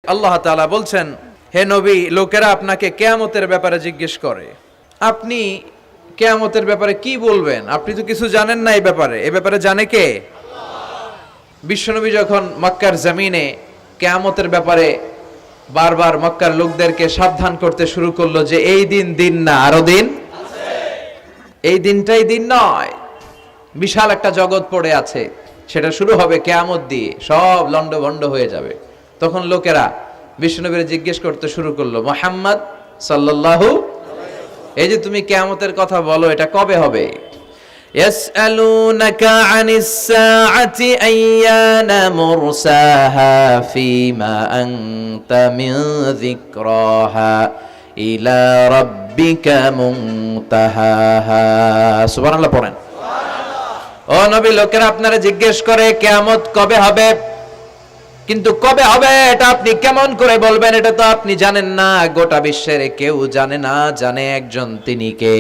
আল্লাহ তাআলা বলছেন, হে নবী, লোকেরা আপনাকে কিয়ামতের ব্যাপারে জিজ্ঞেস করে, আপনি কিয়ামতের ব্যাপারে কি বলবেন? আপনি তো কিছু জানেন না এ ব্যাপারে জানে কে? বিশ্বনবী যখন মক্কার জমিনে কিয়ামতের ব্যাপারে বারবার মক্কার লোকদেরকে সাবধান করতে শুরু করলো যে এই দিন না, আরো দিন আছে, এই দিনটাই দিন নয়, বিশাল একটা জগৎ পড়ে আছে, সেটা শুরু হবে কিয়ামত দিয়ে, সব লন্ডভন্ড হয়ে যাবে। তখন লোকেরা বিশ্বনবীর জিজ্ঞেস করতে শুরু করলো, মুহাম্মদ সাল্লাল্লাহু, এই যে তুমি কিয়ামতের কথা বলো, এটা কবে হবে? ইয়াসআলুনাকা আনিস সাআতি আইয়ানা মুরসাহা ফীমা আনতা মিন যিকরাহা ইলা রাব্বিকা মুনতাহাহা। সুবহানাল্লাহ পড়েন। ও নবী, লোকেরা আপনারা জিজ্ঞেস করে কিয়ামত কবে হবে, কিন্তু কবে হবে এটা আপনি কেমন করে বলবেন? এটা তো আপনি জানেন না, গোটা বিশ্বের কেউ জানে না, জানে একজন, তিনি কে?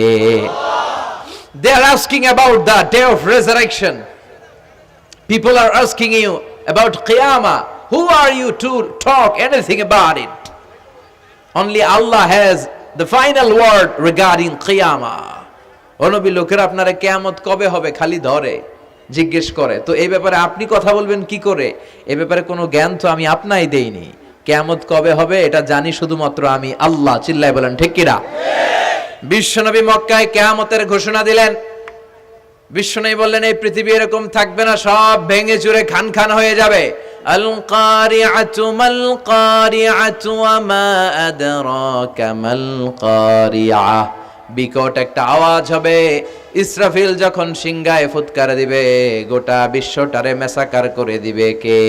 They are asking about the day of resurrection. People are asking you about Qiyamah. Who are you to talk anything about it? Only Allah has the final word regarding Qiyamah. ও নবী, লোকেরা আপনারা কিয়ামত কবে হবে খালি ধরে জিজ্ঞেস করে, তো এই ব্যাপারে আপনি কথা বলবেন কি করে? এই ব্যাপারে কোনো জ্ঞান তো আমি আপনাই দেইনি। কিয়ামত কবে হবে এটা জানি শুধুমাত্র আমি আল্লাহ। চিল্লায় বলেন ঠিক কিনা? বিশ্বনবী মক্কায় কিয়ামতের ঘোষণা দিলেন। বিশ্বনবী বললেন, এই পৃথিবী এরকম থাকবে না, সব ভেঙে চুরে খান খান হয়ে যাবে। আল কারিআতু মাল কারিআতু ওয়া মা আদরাকা মাল কারিআহ। বিকট একটা আওয়াজ হবে, ইসরাফিল যখন সিংহায় ফুৎকার দিবে, গোটা বিশ্বটারে মেসাকার করে দিবে কে?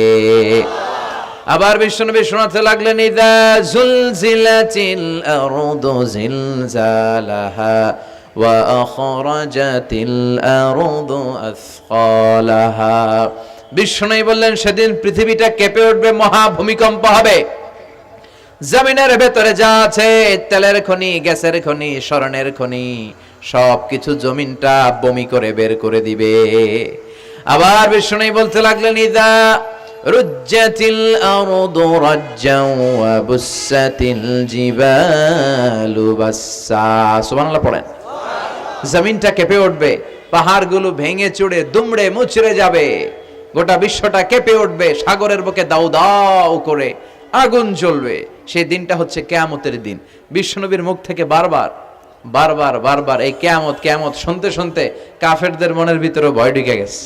আবার বিশ্বনবী শোনাতে লাগলেন, ইযা জুলজিলাতিল আরদু জিলজালাহা ওয়া আখরাজাতিল আরদু আসকালাহা। বিশ্বনবী বললেন, সেদিন পৃথিবীটা কেঁপে উঠবে, মহা ভূমিকম্প হবে। জমিনের ভেতরে যা আছে, তেলের খনি, গ্যাসের খনি, স্বর্ণের খনি, সবকিছু জমিনটা বমি করে বের করে দিবে। আবার বিষ্ণু বলতে লাগলেন, ইদা রুজ্জাতিল আরদু রাজ্জাও ওয়া বুসাতিল জিবালু বাসসা। সুবহানাল্লাহ পড়েন। জমিনটা কেঁপে উঠবে, পাহাড়গুলো ভেঙে চুরে দুমড়ে মুচড়ে যাবে, গোটা বিশ্বটা কেঁপে উঠবে, সাগরের বুকে দাউ দাউ করে আগুন জ্বলবে। সেই দিনটা হচ্ছে কিয়ামতের দিন। বিশ্বনবীর মুখ থেকে বারবার এই কিয়ামত শুনতে শুনতে কাফেরদের মনের ভিতরে ভয় ঢুকে গেছে।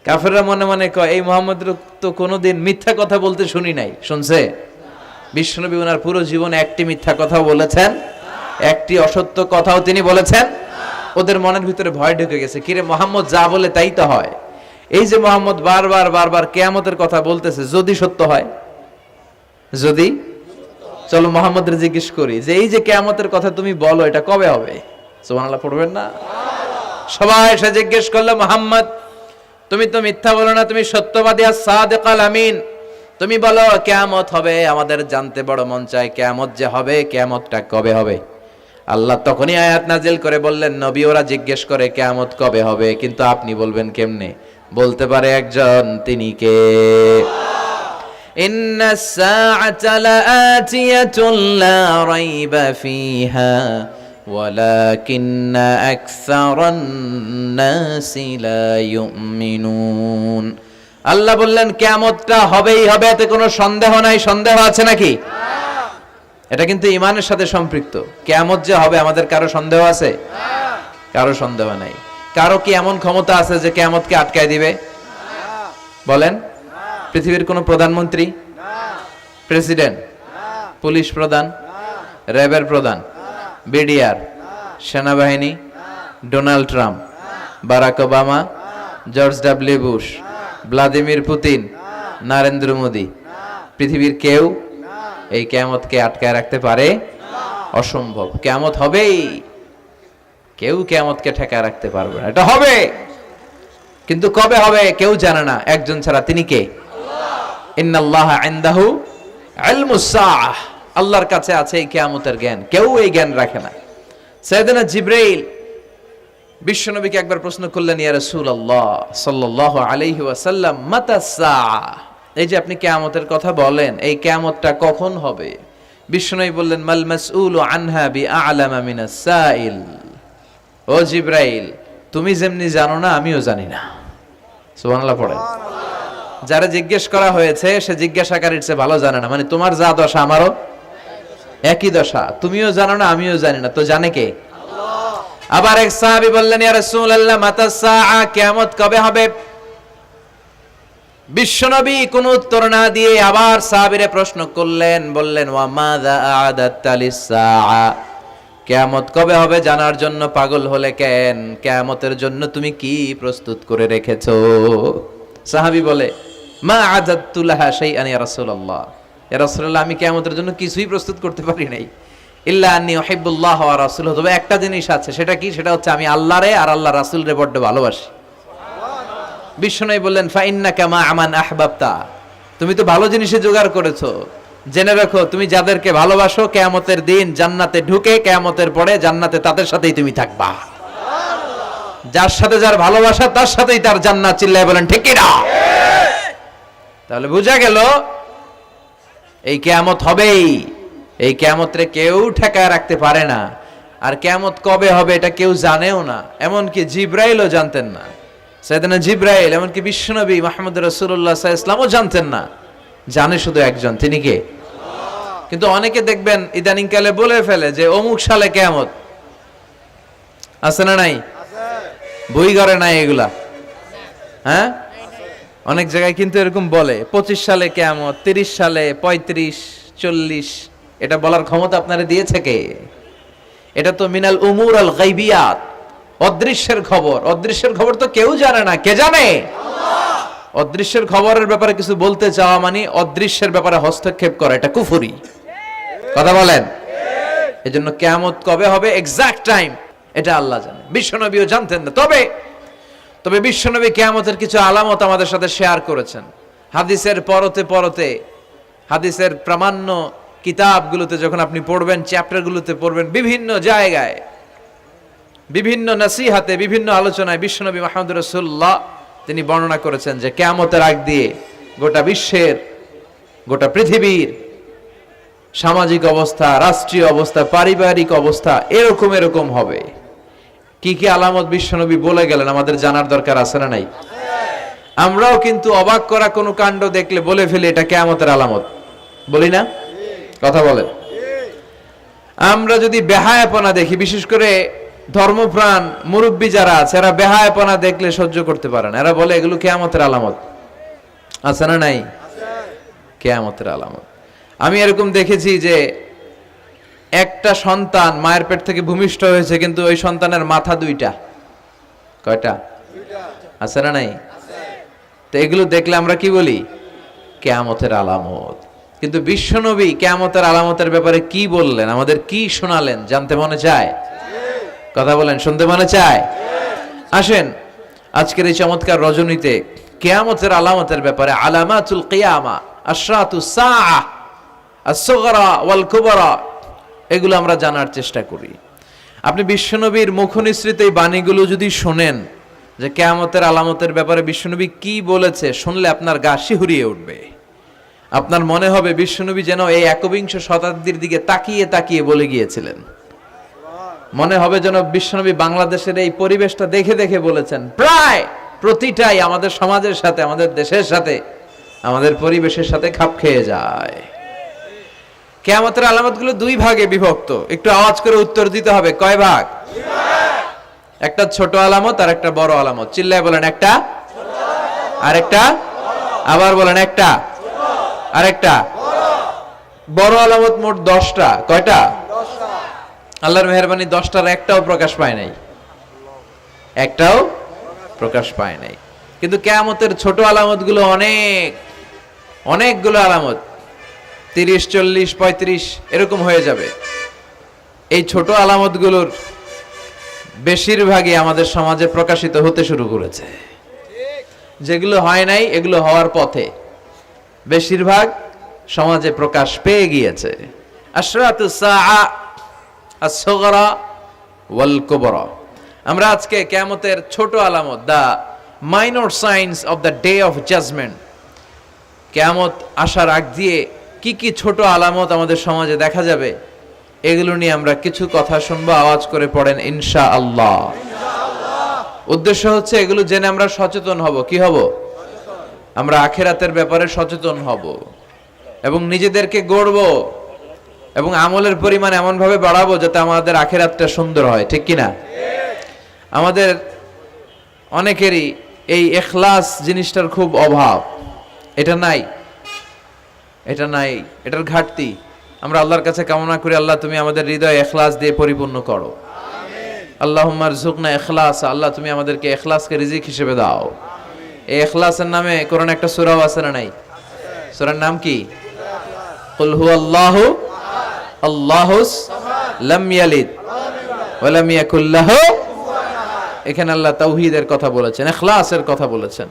কাফেররা মনে মনে কয়, এই মুহাম্মদের তো কোনোদিন মিথ্যা কথা বলতে শুনি নাই। শুনছে? বিশ্বনবী ওনার পুরো জীবনে একটি মিথ্যা কথা বলেছেন, একটি অসত্য কথাও তিনি বলেছেন। ওদের মনের ভিতরে ভয় ঢুকে গেছে, কিরে মুহাম্মদ যা বলে তাই তো হয়। এই যে মুহাম্মদ বারবার কিয়ামতের কথা বলতেছে, যদি সত্য হয়, যদি, চলো মুহাম্মদের জিজ্ঞেস করি যে এই যে কিয়ামতের কথা তুমি বলো, এটা কবে হবে? সুবহানাল্লাহ পড়বেন না? সবাই এসে জিজ্ঞেস করলো, মুহাম্মদ তুমি তো মিথ্যা বলো না, তুমি সত্যবাদী আর সাদিকাল আমিন, তুমি বলো কিয়ামত হবে, আমাদের জানতে বড় মন চায় কিয়ামত যে হবে, কিয়ামতটা কবে হবে? আল্লাহ তখনই আয়াত নাজিল করে বললেন, নবী ওরা জিজ্ঞেস করে কিয়ামত কবে হবে, কিন্তু আপনি বলবেন কেমনে? বলতে পারে একজন, তিনি কে? ইন্নাস সাআতা লাআতিয়াতুন লা রাইবা ফিহা ওয়ালাকিন্না আকসারান নাসি লা ইউমিনুন। আল্লাহ বললেন কিয়ামতটা হবেই হবে, এতে কোনো সন্দেহ নাই। সন্দেহ আছে নাকি? এটা কিন্তু ঈমানের সাথে সম্পৃক্ত। কিয়ামত যে হবে, আমাদের কারো সন্দেহ আছে? কারো সন্দেহ নাই। কারো কি এমন ক্ষমতা আছে যে কিয়ামতকে আটকায় দিবে? বলেন। পৃথিবীর কোন প্রধানমন্ত্রী, প্রেসিডেন্ট, পুলিশ প্রধান, র্যাবের প্রধান, বিডিআর, সেনাবাহিনী, Donald Trump, Barack Obama, George W Bush, Vladimir Putin, Narendra Modi, পৃথিবীর কেউ এই কিয়ামতকে আটকায় রাখতে পারে? অসম্ভব। কিয়ামত হবেই, কেউ কিয়ামতকে ঠেকায় রাখতে পারবে না। এটা হবে, কিন্তু কবে হবে কেউ জানে না, একজন ছাড়া, তিনি কে? ইন্নাল্লাহা ইনদাহু ইলমুস সাআহ। আল্লাহর কাছে আছে এই কিয়ামতের জ্ঞান, কেউ এই জ্ঞান রাখে না। সাইয়েদনা জিবরাইল বিশ্বনবীকে একবার প্রশ্ন করলেন, ইয়া রাসূলুল্লাহ সাল্লাল্লাহু আলাইহি ওয়াসাল্লাম, মাতা সাআহ, এই যে আপনি কিয়ামতের কথা বলেন, এই কিয়ামতটা কখন হবে? বিষ্ণু বললেন, মাল মাসউলু আনহা বিআলামা মিনাস সাইল। ও জিবরাইল, তুমি যেমনি জানো না, আমিও জানি না। সুবহানাল্লাহ পড়েন। যারা জিজ্ঞেস করা হয়েছে সে জিজ্ঞাসাকারীর চেয়ে ভালো জানে না। মানে তোমার যা দশা আমারও একই দশা, তুমিও জানো না আমিও জানি না, তো জানে কে? আল্লাহ। আবার এক সাহাবী বললেন, ইয়া রাসূলুল্লাহ মাতাস সাআ, কিয়ামত কবে হবে? বিশ্বনবী কোনো উত্তর না দিয়ে আবার সাহাবীরে প্রশ্ন করলেন, বললেন, ওয়া মাযা আ'দাতা লিস-সাআ, কিয়ামত কবে হবে জানার জন্য পাগল হলে কেন? কিয়ামতের জন্য তুমি কি প্রস্তুত করে রেখেছো? সাহাবী বলে, মা আ'দাতু লাহা শাইআন ইয়া রাসূলুল্লাহ, ইয়া রাসূলুল্লাহ, আমি কিয়ামতের জন্য কিছুই প্রস্তুত করতে পারি নাই। ইল্লা আন্নী উহিব্বুল্লাহ ওয়া রাসূলুহু, তবে একটা জিনিস আছে, সেটা কি? সেটা হচ্ছে আমি আল্লাহরে আর আল্লাহর রাসূলরে বড় ভালোবাসি। বিষ্ণু বললেন, ফাইন্নাকা মা আমান আহবাবতা, তুমি তো ভালো জিনিসে জোগাড় করেছো। জেনে রাখো, তুমি যাদেরকে ভালোবাসো কিয়ামতের দিন জান্নাতে ঢুকে কিয়ামতের পরে জান্নাতে তাদের সাথেই তুমি থাকবা। যার সাথে যার ভালোবাসা তার সাথেই তার জান্নাত। চিল্লায় বলেন ঠিক কি না? তাহলে বোঝা গেল এই কিয়ামত হবেই। এই কিয়ামতরে কেউ ঠেকায় রাখতে পারে না। আর কিয়ামত কবে হবে এটা কেউ জানেও না, এমনকি জিবরাইলও জানতেন না। সাইয়েদনা জিবরাইল, এমনকি বিশ্বনবী মুহাম্মদ রাসূলুল্লাহ সাল্লাল্লাহু আলাইহি ওয়াসাল্লামও জানতেন না। জানে শুধু একজন, তিনি কে? আল্লাহ। কিন্তু অনেকে দেখবেন ইদানিং কালে বলে ফেলে যে অমুক সালে কিয়ামত। আছে না নাই? বই ঘরে নাই এগুলা? হ্যাঁ, অনেক জায়গায় কিন্তু এরকম বলে 25 সালে কিয়ামত, 30 সালে, 35, 40। এটা বলার ক্ষমতা আপনারা দিয়েছে কে? এটা তো মিনাল উমুর আল গায়বিয়াত, অদৃশ্যের খবর। অদৃশ্যের খবর তো কেউ জানে না, কে জানে? আল্লাহ। অদৃশ্যের খবরের ব্যাপারে কিছু বলতে চাওয়া মানে অদৃশ্যের ব্যাপারে হস্তক্ষেপ করা, এটা কুফরি। কথা বলেন। এজন্য কিয়ামত কবে হবে এক্সাক্ট টাইম এটা আল্লাহ জানে, বিশ্বনবীও জানতেন না। তবে বিশ্বনবী কিয়ামতের কিছু আলামত আমাদের সাথে শেয়ার করেছেন। হাদিসের পরতে পরতে, হাদিসের প্রামাণ্য কিতাবগুলোতে যখন আপনি পড়বেন, চ্যাপ্টারগুলোতে পড়বেন, বিভিন্ন জায়গায়, বিভিন্ন নসিহাতে, বিভিন্ন আলোচনায় বিশ্বনবী মুহাম্মদ রাসূলুল্লাহ তিনি বর্ণনা করেছেন যে কিয়ামতের আগ দিয়ে গোটা বিশ্বের, গোটা পৃথিবীর সামাজিক অবস্থা, রাষ্ট্রীয় অবস্থা, পারিবারিক অবস্থা এরকম হবে। কি কি আলামত বিশ্বনবী বলে গেলেন আমাদের জানার দরকার আছে না নাই? আমরাও কিন্তু অবাক করা কোনো কাণ্ড দেখলে বলে ফেলি এটা কিয়ামতের আলামত, বলি না? কথা বলেন। আমরা যদি বেহায়াপনা দেখি, বিশেষ করে ধর্মপ্রাণ মুরব্বী যারা আছে, এরা বেহায়াপনা দেখলে সহ্য করতে পারে না। এরা বলে এগুলো কিয়ামতের আলামত। আছে না নাই? কিয়ামতের আলামত। আমি এরকম দেখেছি যে একটা সন্তান মায়ের পেট থেকে ভূমিষ্ঠ হয়েছে, কিন্তু ওই সন্তানের মাথা দুইটা। কয়টা? আছে না নাই? তো এগুলো দেখলে আমরা কি বলি? কিয়ামতের আলামত। কিন্তু বিশ্বনবী কিয়ামতের আলামতের ব্যাপারে কি বললেন, আমাদের কি শোনালেন, জানতে মনে চায়? কথা বলেন, শুনতে মনে চায়? আসেন আজকের এই চমৎকার রজনীতে কিয়ামতের আলামতের ব্যাপারে, আলামাতুল কিয়ামা, আশরাতুস সাআ, আস-সুগরা ওয়াল কুবরা, এগুলো আমরা জানার চেষ্টা করি। আপনি বিশ্বনবীর মুখনিসৃত এই বাণীগুলো যদি শোনেন যে কিয়ামতের আলামতের ব্যাপারে বিশ্বনবী কি বলেছে, শুনলে আপনার গা শিহরিয়ে উঠবে। আপনার মনে হবে বিশ্বনবী যেন এই একবিংশ শতাব্দীর দিকে তাকিয়ে তাকিয়ে বলে গিয়েছিলেন। মনে হবে যেন বিশ্বনবী বাংলাদেশের এই পরিবেশটা দেখে দেখে বলেছেন। প্রায় প্রতিটাই আমাদের সমাজের সাথে, আমাদের দেশের সাথে, আমাদের পরিবেশের সাথে খাপ খেয়ে যায়। কিয়ামতের আলামতগুলো দুই ভাগে বিভক্ত। একটু আওয়াজ করে উত্তর দিতে হবে, কয় ভাগ? একটা ছোট আলামত আর একটা বড় আলামত। চিল্লায় বলেন একটা, আর একটা, আবার বলেন একটা, আর একটা। বড় আলামত মোট 10টা। কয়টা? আল্লাহর মেহেরবানি 10টার একটাও প্রকাশ পায় নাই, একটাও প্রকাশ পায় নাই। কিন্তু কিয়ামতের ছোট আলামতগুলো অনেকগুলো আলামত, 30, 40, 35 এরকম হয়ে যাবে। এই ছোট আলামতগুলোর বেশিরভাগই আমাদের সমাজে প্রকাশিত হতে শুরু করেছে। যেগুলো হয় নাই এগুলো হওয়ার পথে, বেশিরভাগ সমাজে প্রকাশ পেয়ে গিয়েছে। আশরাতুস সাআ, আস-সুগরা ওয়াল কুবরা। আমরা আজকে কিয়ামতের ছোট আলামত, the minor signs of the day of judgement, কিয়ামত আসার আগ দিয়ে কি কি ছোট আলামত আমাদের সমাজে দেখা যাবে, এগুলো নিয়ে আমরা কিছু কথা শুনবো। আওয়াজ করে পড়েন ইনশাআল্লাহ। উদ্দেশ্য হচ্ছে এগুলো জেনে আমরা সচেতন হব। কি হব? আমরা আখিরাতের ব্যাপারে সচেতন হব এবং নিজেদেরকে গড়ব এবং আমলের পরিমাণ এমন ভাবে বাড়াবো যাতে আমাদের আখিরাতটা সুন্দর হয়। ঠিক কিনা? আমাদের অনেকেরই এই ইখলাস জিনিসটার খুব অভাব। এটা নাই, এটার ঘাটতি। আমরা আল্লাহর কাছে কামনা করি, আল্লাহ তুমি আমাদের হৃদয় ইখলাস দিয়ে পরিপূর্ণ করো। আল্লাহুম্মা রযুকনা ইখলাস, আল্লাহ তুমি আমাদেরকে ইখলাসকে রিজিক হিসেবে দাও। এই ইখলাসের নামে কোরআনে একটা সূরাও আছে না নাই? সূরার নাম কি? কুল হুয়াল্লাহু আল্লাহুস লাম ইয়ালিদ ওয়া লাম ইয়াকুল লাহু। এখানে আল্লাহ তাওহীদের কথা বলেছেন, ইখলাসের কথা বলেছেন।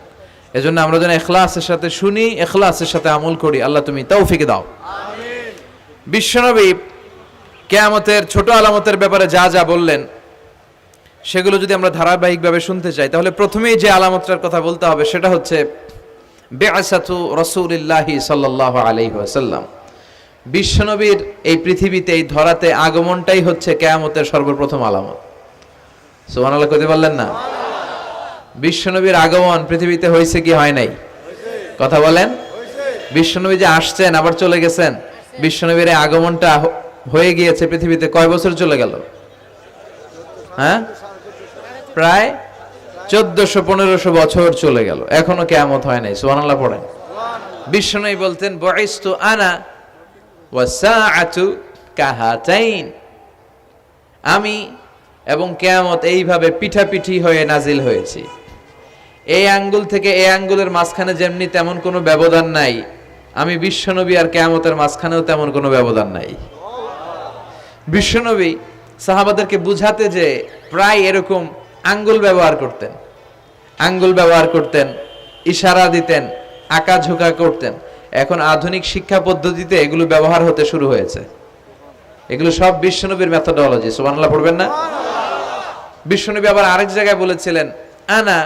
এজন্য আমরা যেন ইখলাসের সাথে শুনি, ইখলাসের সাথে আমল করি। আল্লাহ তুমি তৌফিক দাও। আমিন। বিশ্বনবী কিয়ামতের ছোট আলামতের ব্যাপারে যা যা বললেন, সেগুলো যদি আমরা ধারাবাহিকভাবে শুনতে চাই, তাহলে প্রথমেই যে আলামতটার কথা বলতে হবে সেটা হচ্ছে বিআসাতু রাসূলিল্লাহি সাল্লাল্লাহু আলাইহি ওয়াসাল্লাম। বিশ্বনবীর এই পৃথিবীতে, এই ধরাতে আগমনটাই হচ্ছে কিয়ামতের সর্বপ্রথম আলামত। সুবহানাল্লাহ কইতে পারলেন না? বিশ্বনবীর আগমন পৃথিবীতে হয়েছে কি হয় নাই? কথা বলেন। বিশ্বনবী যে আসছেন আবার চলে গেছেন, বিশ্বনবীর আগমনটা হয়ে গিয়েছে পৃথিবীতে কয় বছর চলে গেল? হ্যাঁ, প্রায় 1400-1500 বছর চলে গেল, এখনো কিয়ামত হয় নাই। সুবহানাল্লাহ পড়েন। বিশ্বনবী বলতেন বুইস্তু আনা ওয়া সাআতু কাহাতাইন, আমি এবং কিয়ামত এইভাবে পিঠাপিঠি হয়ে নাজিল হয়েছি। এই আঙ্গুল থেকে এই আঙ্গুলের মাঝখানে যেমনি তেমন কোনো ব্যবধান নাই, আমি বিশ্বনবী আর কিয়ামতের মাঝখানেও তেমন কোনো ব্যবধান নাই। বিশ্বনবী সাহাবাদেরকে বুঝাতে যে প্রায় এরকম আঙ্গুল ব্যবহার করতেন, ইশারা দিতেন, আঁকাঝোঁকা করতেন। এখন আধুনিক শিক্ষা পদ্ধতিতে এগুলো ব্যবহার হতে শুরু হয়েছে। এগুলো সব বিশ্বনবীর মেথোডোলজি। সুবহানাল্লাহ পড়বেন না? বিশ্বনবী আবার আরেক জায়গায় বলেছিলেন আনা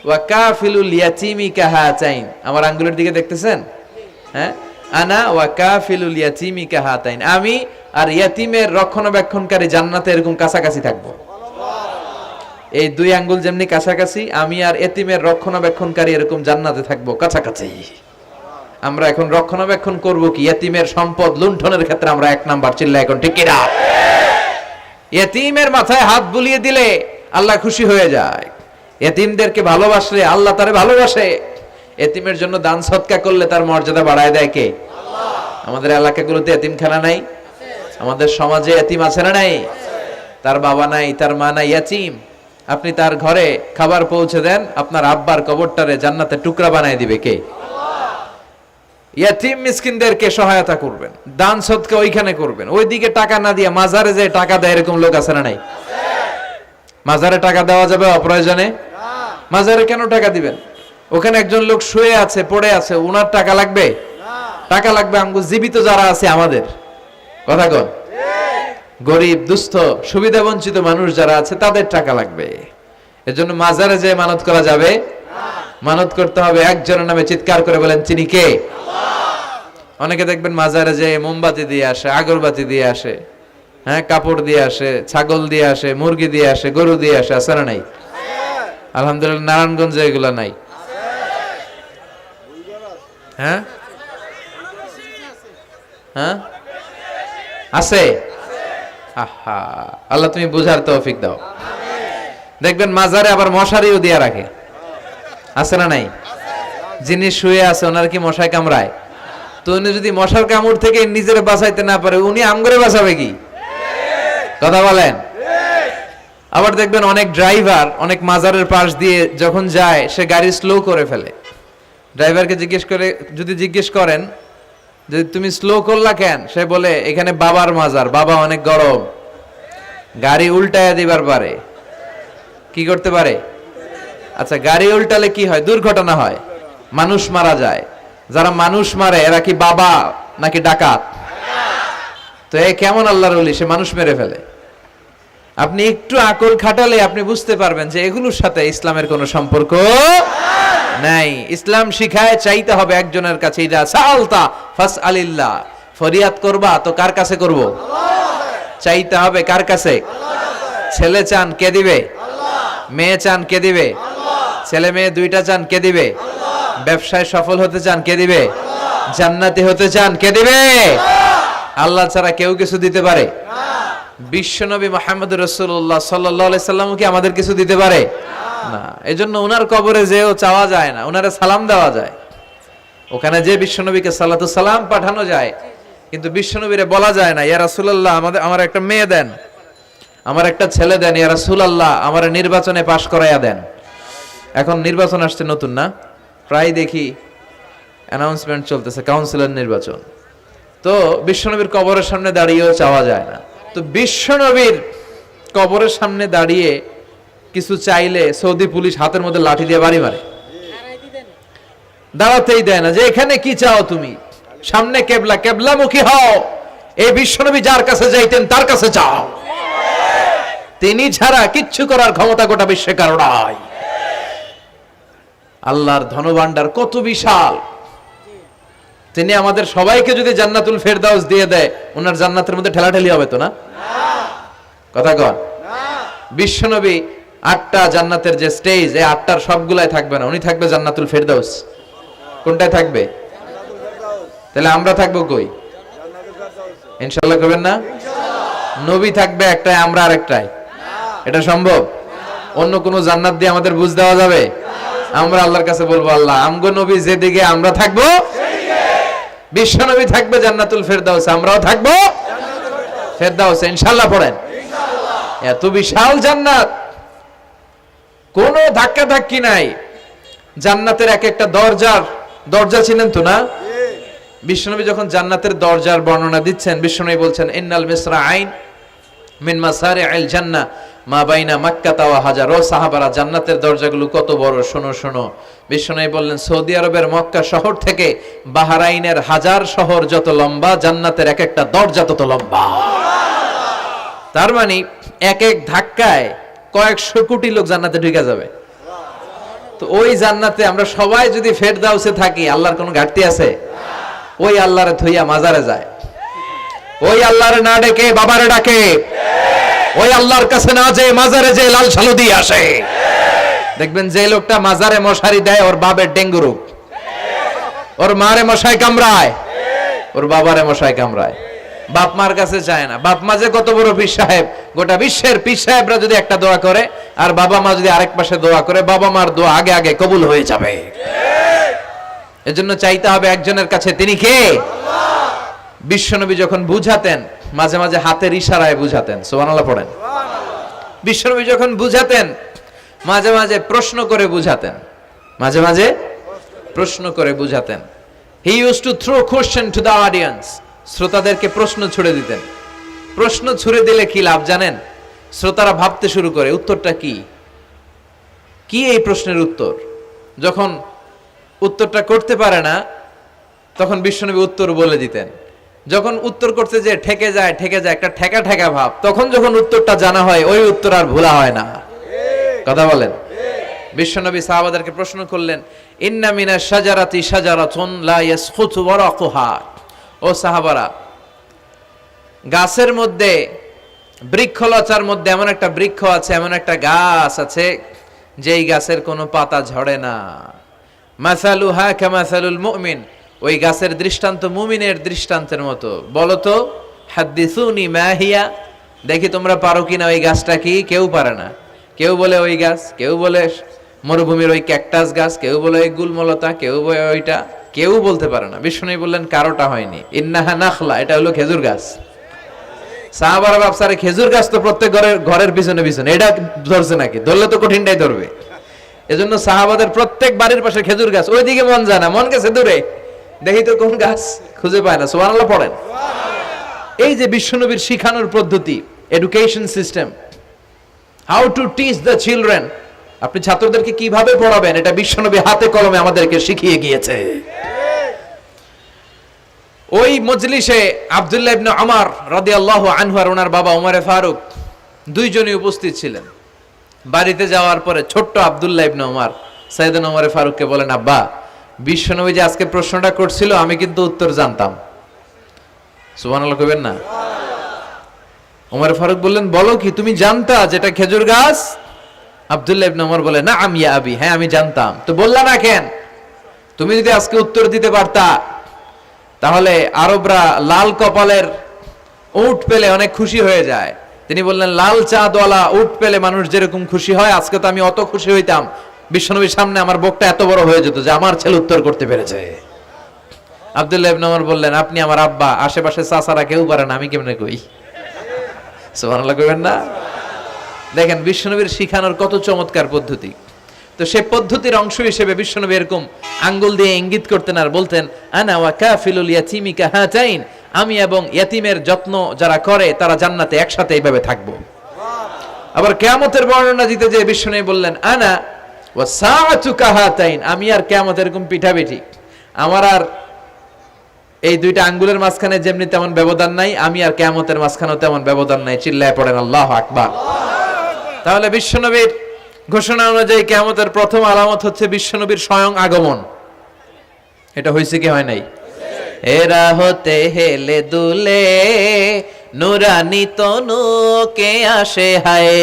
ওয়া কাফিলুল ইয়াতীমি কাহাতাইন, আমার আঙ্গুলের দিকে দেখতেছেন? হ্যাঁ, আনা ওয়া কাফিলুল ইয়াতীমি কাহাতাইন, আমি আর ইয়াতীমের রক্ষণাবেক্ষণকারী জান্নাতে এরকম কাছাকাছি থাকবো। এই দুই আঙ্গুল যেমনি কাছাকাছি, আমি আর ইয়াতীমের রক্ষণাবেক্ষণকারী এরকম জান্নাতে থাকবো কাছাকাছি। আমরা এখন রক্ষণাবেক্ষণ করব কি? ইয়াতীমের সম্পদ লুণ্ঠনের ক্ষেত্রে আমরা এক নাম্বার। চিল্লা এখন ঠিক কিনা? ইয়াতীমের মাথায় হাত বুলিয়ে দিলে আল্লাহ খুশি হয়ে যায়। ইয়াতীমদেরকে ভালোবাসলে আল্লাহ তারে ভালোবাসে। ইয়াতীমের জন্য দান সদকা করলে তার মর্যাদা বাড়ায় দেয় কে? আল্লাহ। আমাদের এলাকাগুলোতে ইয়াতীমখানা নাই? আমাদের সমাজে ইয়াতীম আছে না নাই? তার বাবা নাই, তার মা নাই, ইয়াতীম। আপনি তার ঘরে খাবার পৌঁছে দেন, আপনার আব্বার কবরটারে জান্নাতে টুকরা বানায় দিবে কে? ইয়াতীম মিসকিনদেরকে সহায়তা করবেন, দান সদকা ওইখানে করবেন। ওইদিকে টাকা না দিয়ে মাজারে যে টাকা দেয় এরকম লোক আছে না নাই? মাজারে টাকা দেওয়া যাবে অপ্রয়োজনে? মাজারে কেন টাকা দিবেন? ওখানে একজন লোক শুয়ে আছে, পড়ে আছে, উনার টাকা লাগবে? টাকা লাগবে আমগো জীবিত যারা আছে আমাদের। কথা কন। গরিব, দুস্থ, সুবিধা বঞ্চিত মানুষ যারা আছে তাদের টাকা লাগবে। এজন্য মাজারে যে মানত করা যাবে? মানত করতে হবে একজনের নামে, চিৎকার করে বলেন তিনি কে? অনেকে দেখবেন মাজারে যে মোমবাতি দিয়ে আসে, আগরবাতি দিয়ে আসে, হ্যাঁ, কাপড় দিয়ে আসে, ছাগল দিয়ে আসে, মুরগি দিয়ে আসে, গরু দিয়ে আসে। আছে না নাই? আলহামদুলিল্লাহ নারায়ণগঞ্জে এগুলা নাই। হ্যাঁ হ্যাঁ আছে। আহা, আল্লাহ তুমি বুঝার তৌফিক দাও। দেখবেন মাজারে আবার মশারিও দিয়ে রাখে। আছে না নাই? যিনি শুয়ে আছে ওনার কি মশায় কামড়ায়? তো উনি যদি মশার কামড় থেকে নিজের বাঁচাইতে না পারে, উনি আমগরে বাঁচাবে কি? কথা বলেন। আবার দেখবেন অনেক ড্রাইভার অনেক মাজারের পাশ দিয়ে যখন যায় সে গাড়ি স্লো করে ফেলে। ড্রাইভারকে জিজ্ঞেস করেন যে তুমি স্লো করলা কেন? সে বলে এখানে বাবার মাজার, বাবা অনেক গরম। গাড়ি উল্টায়া দিবার পারে। কি করতে পারে? আচ্ছা, গাড়ি উল্টালে কি হয়? দুর্ঘটনা হয়, মানুষ মারা যায়। যারা মানুষ মারে এরা কি বাবা নাকি ডাকাত? তো এ কেমন আল্লাহর ওলি, সে মানুষ মেরে ফেলে। আপনি একটু আকল খাটালে আপনি বুঝতে পারবেন যে এগুলোর সাথে ইসলামের কোনো সম্পর্ক নাই। ইসলাম শিখায় চাইতে হবে একজনের কাছে। ইদা সাআলতা ফাসআলিল্লাহ, ফরিয়াদ করবা তো কার কাছে করব? চাইতে হবে কার কাছে? ছেলে চান কে দিবে? মেয়ে চান কে দিবে? ছেলে মেয়ে দুইটা চান কে দিবে? ব্যবসায় সফল হতে চান কে দিবে? জান্নাতি হতে চান কে দিবে? আল্লাহ ছাড়া কেউ কিছু দিতে পারে? বিশ্বনবী মুহাম্মদুর রাসূলুল্লাহ সাল্লাল্লাহু আলাইহি সাল্লাম কি আমাদের কিছু দিতে পারে? না। এজন্য ওনার কবরে যেও চাওয়া যায় না, ওনারে সালাম দেওয়া যায়। ওখানে যে বিশ্বনবীকে সালাতু সালাম পাঠানো যায়, কিন্তু বিশ্বনবীরে বলা যায় না, ইয়া রাসূলুল্লাহ আমার একটা মেয়ে দেন, আমার একটা ছেলে দেন, ইয়া রাসূলুল্লাহ আমার নির্বাচনে পাশ করাইয়া দেন। এখন নির্বাচন আসছে নতুন না, প্রায় দেখি অ্যানাউন্সমেন্ট চলতেছে কাউন্সিলর নির্বাচন। তো বিশ্বনবীর কবরের সামনে দাঁড়িয়েও চাওয়া যায় না। তো বিশ্বনবীর কবরের সামনে দাঁড়িয়ে কিছু চাইলে সৌদি পুলিশ হাতের মধ্যে লাঠি দিয়ে বাড়ি মারে, দাঁড়াতেই দেয় না। যে এখানে কি চাও তুমি? সামনে কেবলা, কেবলামুখী হও। এই বিশ্বনবী যার কাছে যাইতেন তার কাছে চাও, তিনি ছাড়া কিচ্ছু করার ক্ষমতা গোটা বিশ্বে কারো নাই। আল্লাহর ধনভাণ্ডার কত বিশাল! তিনি আমাদের সবাইকে যদি জান্নাতুল ফেরদাউস দিয়ে দেয়, ওনার জান্নাতের মধ্যে ঠেলাঠেলি হবে তো না? কথা কন। বিশ্বনবী 8টা জান্নাতের যে স্টেজ, এই 8টার সবগুলাই থাকবে না, উনি থাকবে জান্নাতুল ফেরদাউস। কোনটায় থাকবে? তাহলে আমরা থাকবো কই? ইনশাআল্লাহ করবেন না? নবী থাকবে একটাই, আমরা আরেকটাই। এটা সম্ভব? অন্য কোন জান্নাত দিয়ে আমাদের বুঝ দেওয়া যাবে? আমরা আল্লাহর কাছে বলবো, আল্লাহ আমগো নবী যেদিকে, আমরা থাকবো বিশ্বনবী থাকবে জান্নাতুল ফেরদাউস, আমরাও থাকবো ফেরদাউসে। ইনশাআল্লাহ পড়েন। এত বিশাল জান্নাত, কোনো ধাক্কা ধাক্কি নাই। জান্নাতের এক একটা দরজা চিনেন তো না? বিশ্বনবী যখন জান্নাতের দরজার বর্ণনা দিচ্ছেন, বিশ্বনবী বলছেন ইন্নাল মিসরাআইন মিন মাসারি'আল জান্নাহ মা বাইনা মাক্কাতা ওয়া হাজার। ও সাহাবারা, জান্নাতের দরজাগুলো কত বড়, শোনো শোনো। বিশ্বনবী বললেন সৌদি আরবের মক্কা শহর থেকে বাহরাইনের হাজার শহর যত লম্বা, জান্নাতের এক একটা দরজা তত লম্বা। তার মানে এক এক ধাক্কায় কয়েকশো কোটি লোক জান্নাতে ঢুকে যাবে। তো ওই জান্নাতে আমরা সবাই যদি ফেরদাউসে থাকি, আল্লাহর কোনো ঘাটতি আছে? ওই আল্লাহরে থইয়া মাজারে যায়, ওই আল্লাহরে না ডেকে বাবারে ডাকে, ওই আল্লাহর কাছে না যেয়ে মাজারে যেয়ে লাল সালু দিয়ে আসে। দেখবেন যে লোকটা মাজারে মশারি দেয়, ওর বাবার ডেঙ্গু রোগ, ওর মারে মশাই কামড়ায়, ওর বাবারে মশাই কামড়ায়। বাপ মার কাছে চায় না। বাপ মা যে কত বড় পীর সাহেব, গোটা বিশ্বের পীর সাহেবরা যদি একটা দোয়া করে আর বাবা মা যদি আরেক পাশে দোয়া করে, বাবা মার দোয়া আগে আগে কবুল হয়ে যাবে। এজন্য চাইতে হবে একজনের কাছে, তিনি কে? বিশ্বনবী যখন বুঝাতেন, মাঝে মাঝে হাতের ইশারায় বুঝাতেন। সুবহানাল্লাহ পড়েন। বিশ্বনবী যখন বুঝাতেন, মাঝে মাঝে প্রশ্ন করে বুঝাতেন, মাঝে মাঝে প্রশ্ন করে বুঝাতেন। He use to throw question to the audience. শ্রোতাদেরকে প্রশ্ন ছুড়ে দিতেন। প্রশ্ন ছুড়ে দিলে কি লাভ জানেন? শ্রোতারা ভাবতে শুরু করে উত্তরটা কি, কি এই প্রশ্নের উত্তর। যখন উত্তরটা করতে পারে না, তখন বিশ্বনবী উত্তর বলে দিতেন। যখন উত্তর করতে যে ঠেকে যায় একটা ঠেকা ঠেকা ভাব, তখন যখন উত্তরটা জানা হয়, ওই উত্তর আর ভোলা হয় না। কথা বলেন। বিশ্বনবী সাহাবাদেরকে প্রশ্ন করলেন, ইন্না মিনাশ শাজারাতি শাজারাতুন লা ইয়াসকুতু ওয়ারাকুহা। ও সাহাবারা, গাছের মধ্যে, বৃক্ষলতার মধ্যে এমন একটা বৃক্ষ আছে, এমন একটা গাছ আছে, যেই গাছের কোনো পাতা ঝরে না। মাসালুহা কামাসালুল মুমিন। ওই গাছের দৃষ্টান্ত মুমিনের দৃষ্টান্তের মতো। বলো তো, হাদ্দিসুনি মা হিয়া, দেখি তোমরা পারো কিনা ওই গাছটা কি? কেউ পারে না। কেউ বলে ওই গাছ, কেউ বলে মরুভূমির ওই ক্যাকটাস গাছ, কেউ বলে ওই গুলমলতা, কেউ বলে ওইটা, কেউ বলতে পারে না। বিষ্ণু বললেন কারোটা হয়নি। ইন্নাহা নাখলা, এটা হলো খেজুর গাছ। সাহাবারা ভাবসারে খেজুর গাছ তো প্রত্যেক ঘরের পিছনে পিছনে, এটা ধরছে নাকি? ধরলে তো কঠিনটাই ধরবে। এজন্য সাহাবাদের প্রত্যেক বাড়ির পাশে খেজুর গাছ। ওইদিকে মন যায় না, মন গেছে দূরে, দেখি তো কোন গাছ, খুঁজে পায় না। সুবহানাল্লাহ পড়েন। এই যে বিশ্বনবীর শিখানোর পদ্ধতি, education system, how to teach the children, আপনি ছাত্রদেরকে কিভাবে পড়াবেন, এটা বিশ্বনবী হাতে কলমে আমাদেরকে শিখিয়ে গিয়েছে। ওই মজলিসে আব্দুল্লাহ ইবনে উমর রাদিয়াল্লাহু আনহু আর ওনার বাবা ওমরে ফারুক দুইজনই উপস্থিত ছিলেন। বাড়িতে যাওয়ার পরে ছোট্ট আব্দুল্লাহ ইবনে উমর সাইয়েদনা ওমর ফারুককে বলেন, আব্বা, বিশ্বনবী যে আজকে প্রশ্নটা করছিল আমি কিন্তু উত্তর জানতাম। সুবহানাল্লাহ কইবেন না? ওমর ফারুক বললেন, বলো কি, তুমি জানতা যেটা খেজুর গাছ? আব্দুল্লাহ ইবনে ওমর বলে, না আমি আবি, হ্যাঁ আমি জানতাম। তো বললা না কেন? তুমি যদি আজকে উত্তর দিতে পারতা তাহলে আরবরা লাল কপালের উট পেলে অনেক খুশি হয়ে যায়। তিনি বললেন, লাল চাঁদওয়ালা উট পেলে মানুষ যেরকম খুশি হয়, আজকে তো আমি অত খুশি হইতাম, বিশ্বনবীর সামনে আমার বুকটা এত বড় হয়ে যেত যে আমার ছেলে উত্তর করতে পেরেছে। আব্দুল্লাহ ইবনে ওমর বললেন, আপনি আমার আব্বা, আশেপাশে চাচারা কেউ পারে না, আমি কেমনে কই? সুবহানাল্লাহ কইবেন না? দেখেন বিশ্বনবীর শিখানোর কত চমৎকার পদ্ধতি। তো সে পদ্ধতির অংশ হিসেবে বিশ্বনবী এরকম আঙ্গুল দিয়ে ইঙ্গিত করতেন আর বলতেন, আনা ওয়া কাফিলুল ইয়াতীমি কাহাতাইন, আমি এবং ইয়াতিমের যত্ন যারা করে তারা জান্নাতে একসাথে এইভাবে থাকবো। আবার কিয়ামতের বর্ণনা দিতে যে বিশ্বনবী বললেন, আনা ওয়া সাআতু কাহাতাইন, আমি আর কিয়ামত এরকম পিঠাপিঠি, আমার আর এই দুইটা আঙ্গুলের মাঝখানে যেমনি তেমন ব্যবধান নাই, আমি আর কিয়ামতের মাঝখানেও তেমন ব্যবধান নাই। চিল্লায় পড়েন আল্লাহু আকবার। তাহলে বিশ্বনবীর ঘোষণা অনুযায়ী কিয়ামতের প্রথম আলামত হচ্ছে বিশ্বনবীর স্বয়ং আগমন। এটা হয়েছে কি হয় নাই? এরা হতে হেলে দুলে নুরানি তনু কে আসে হায়,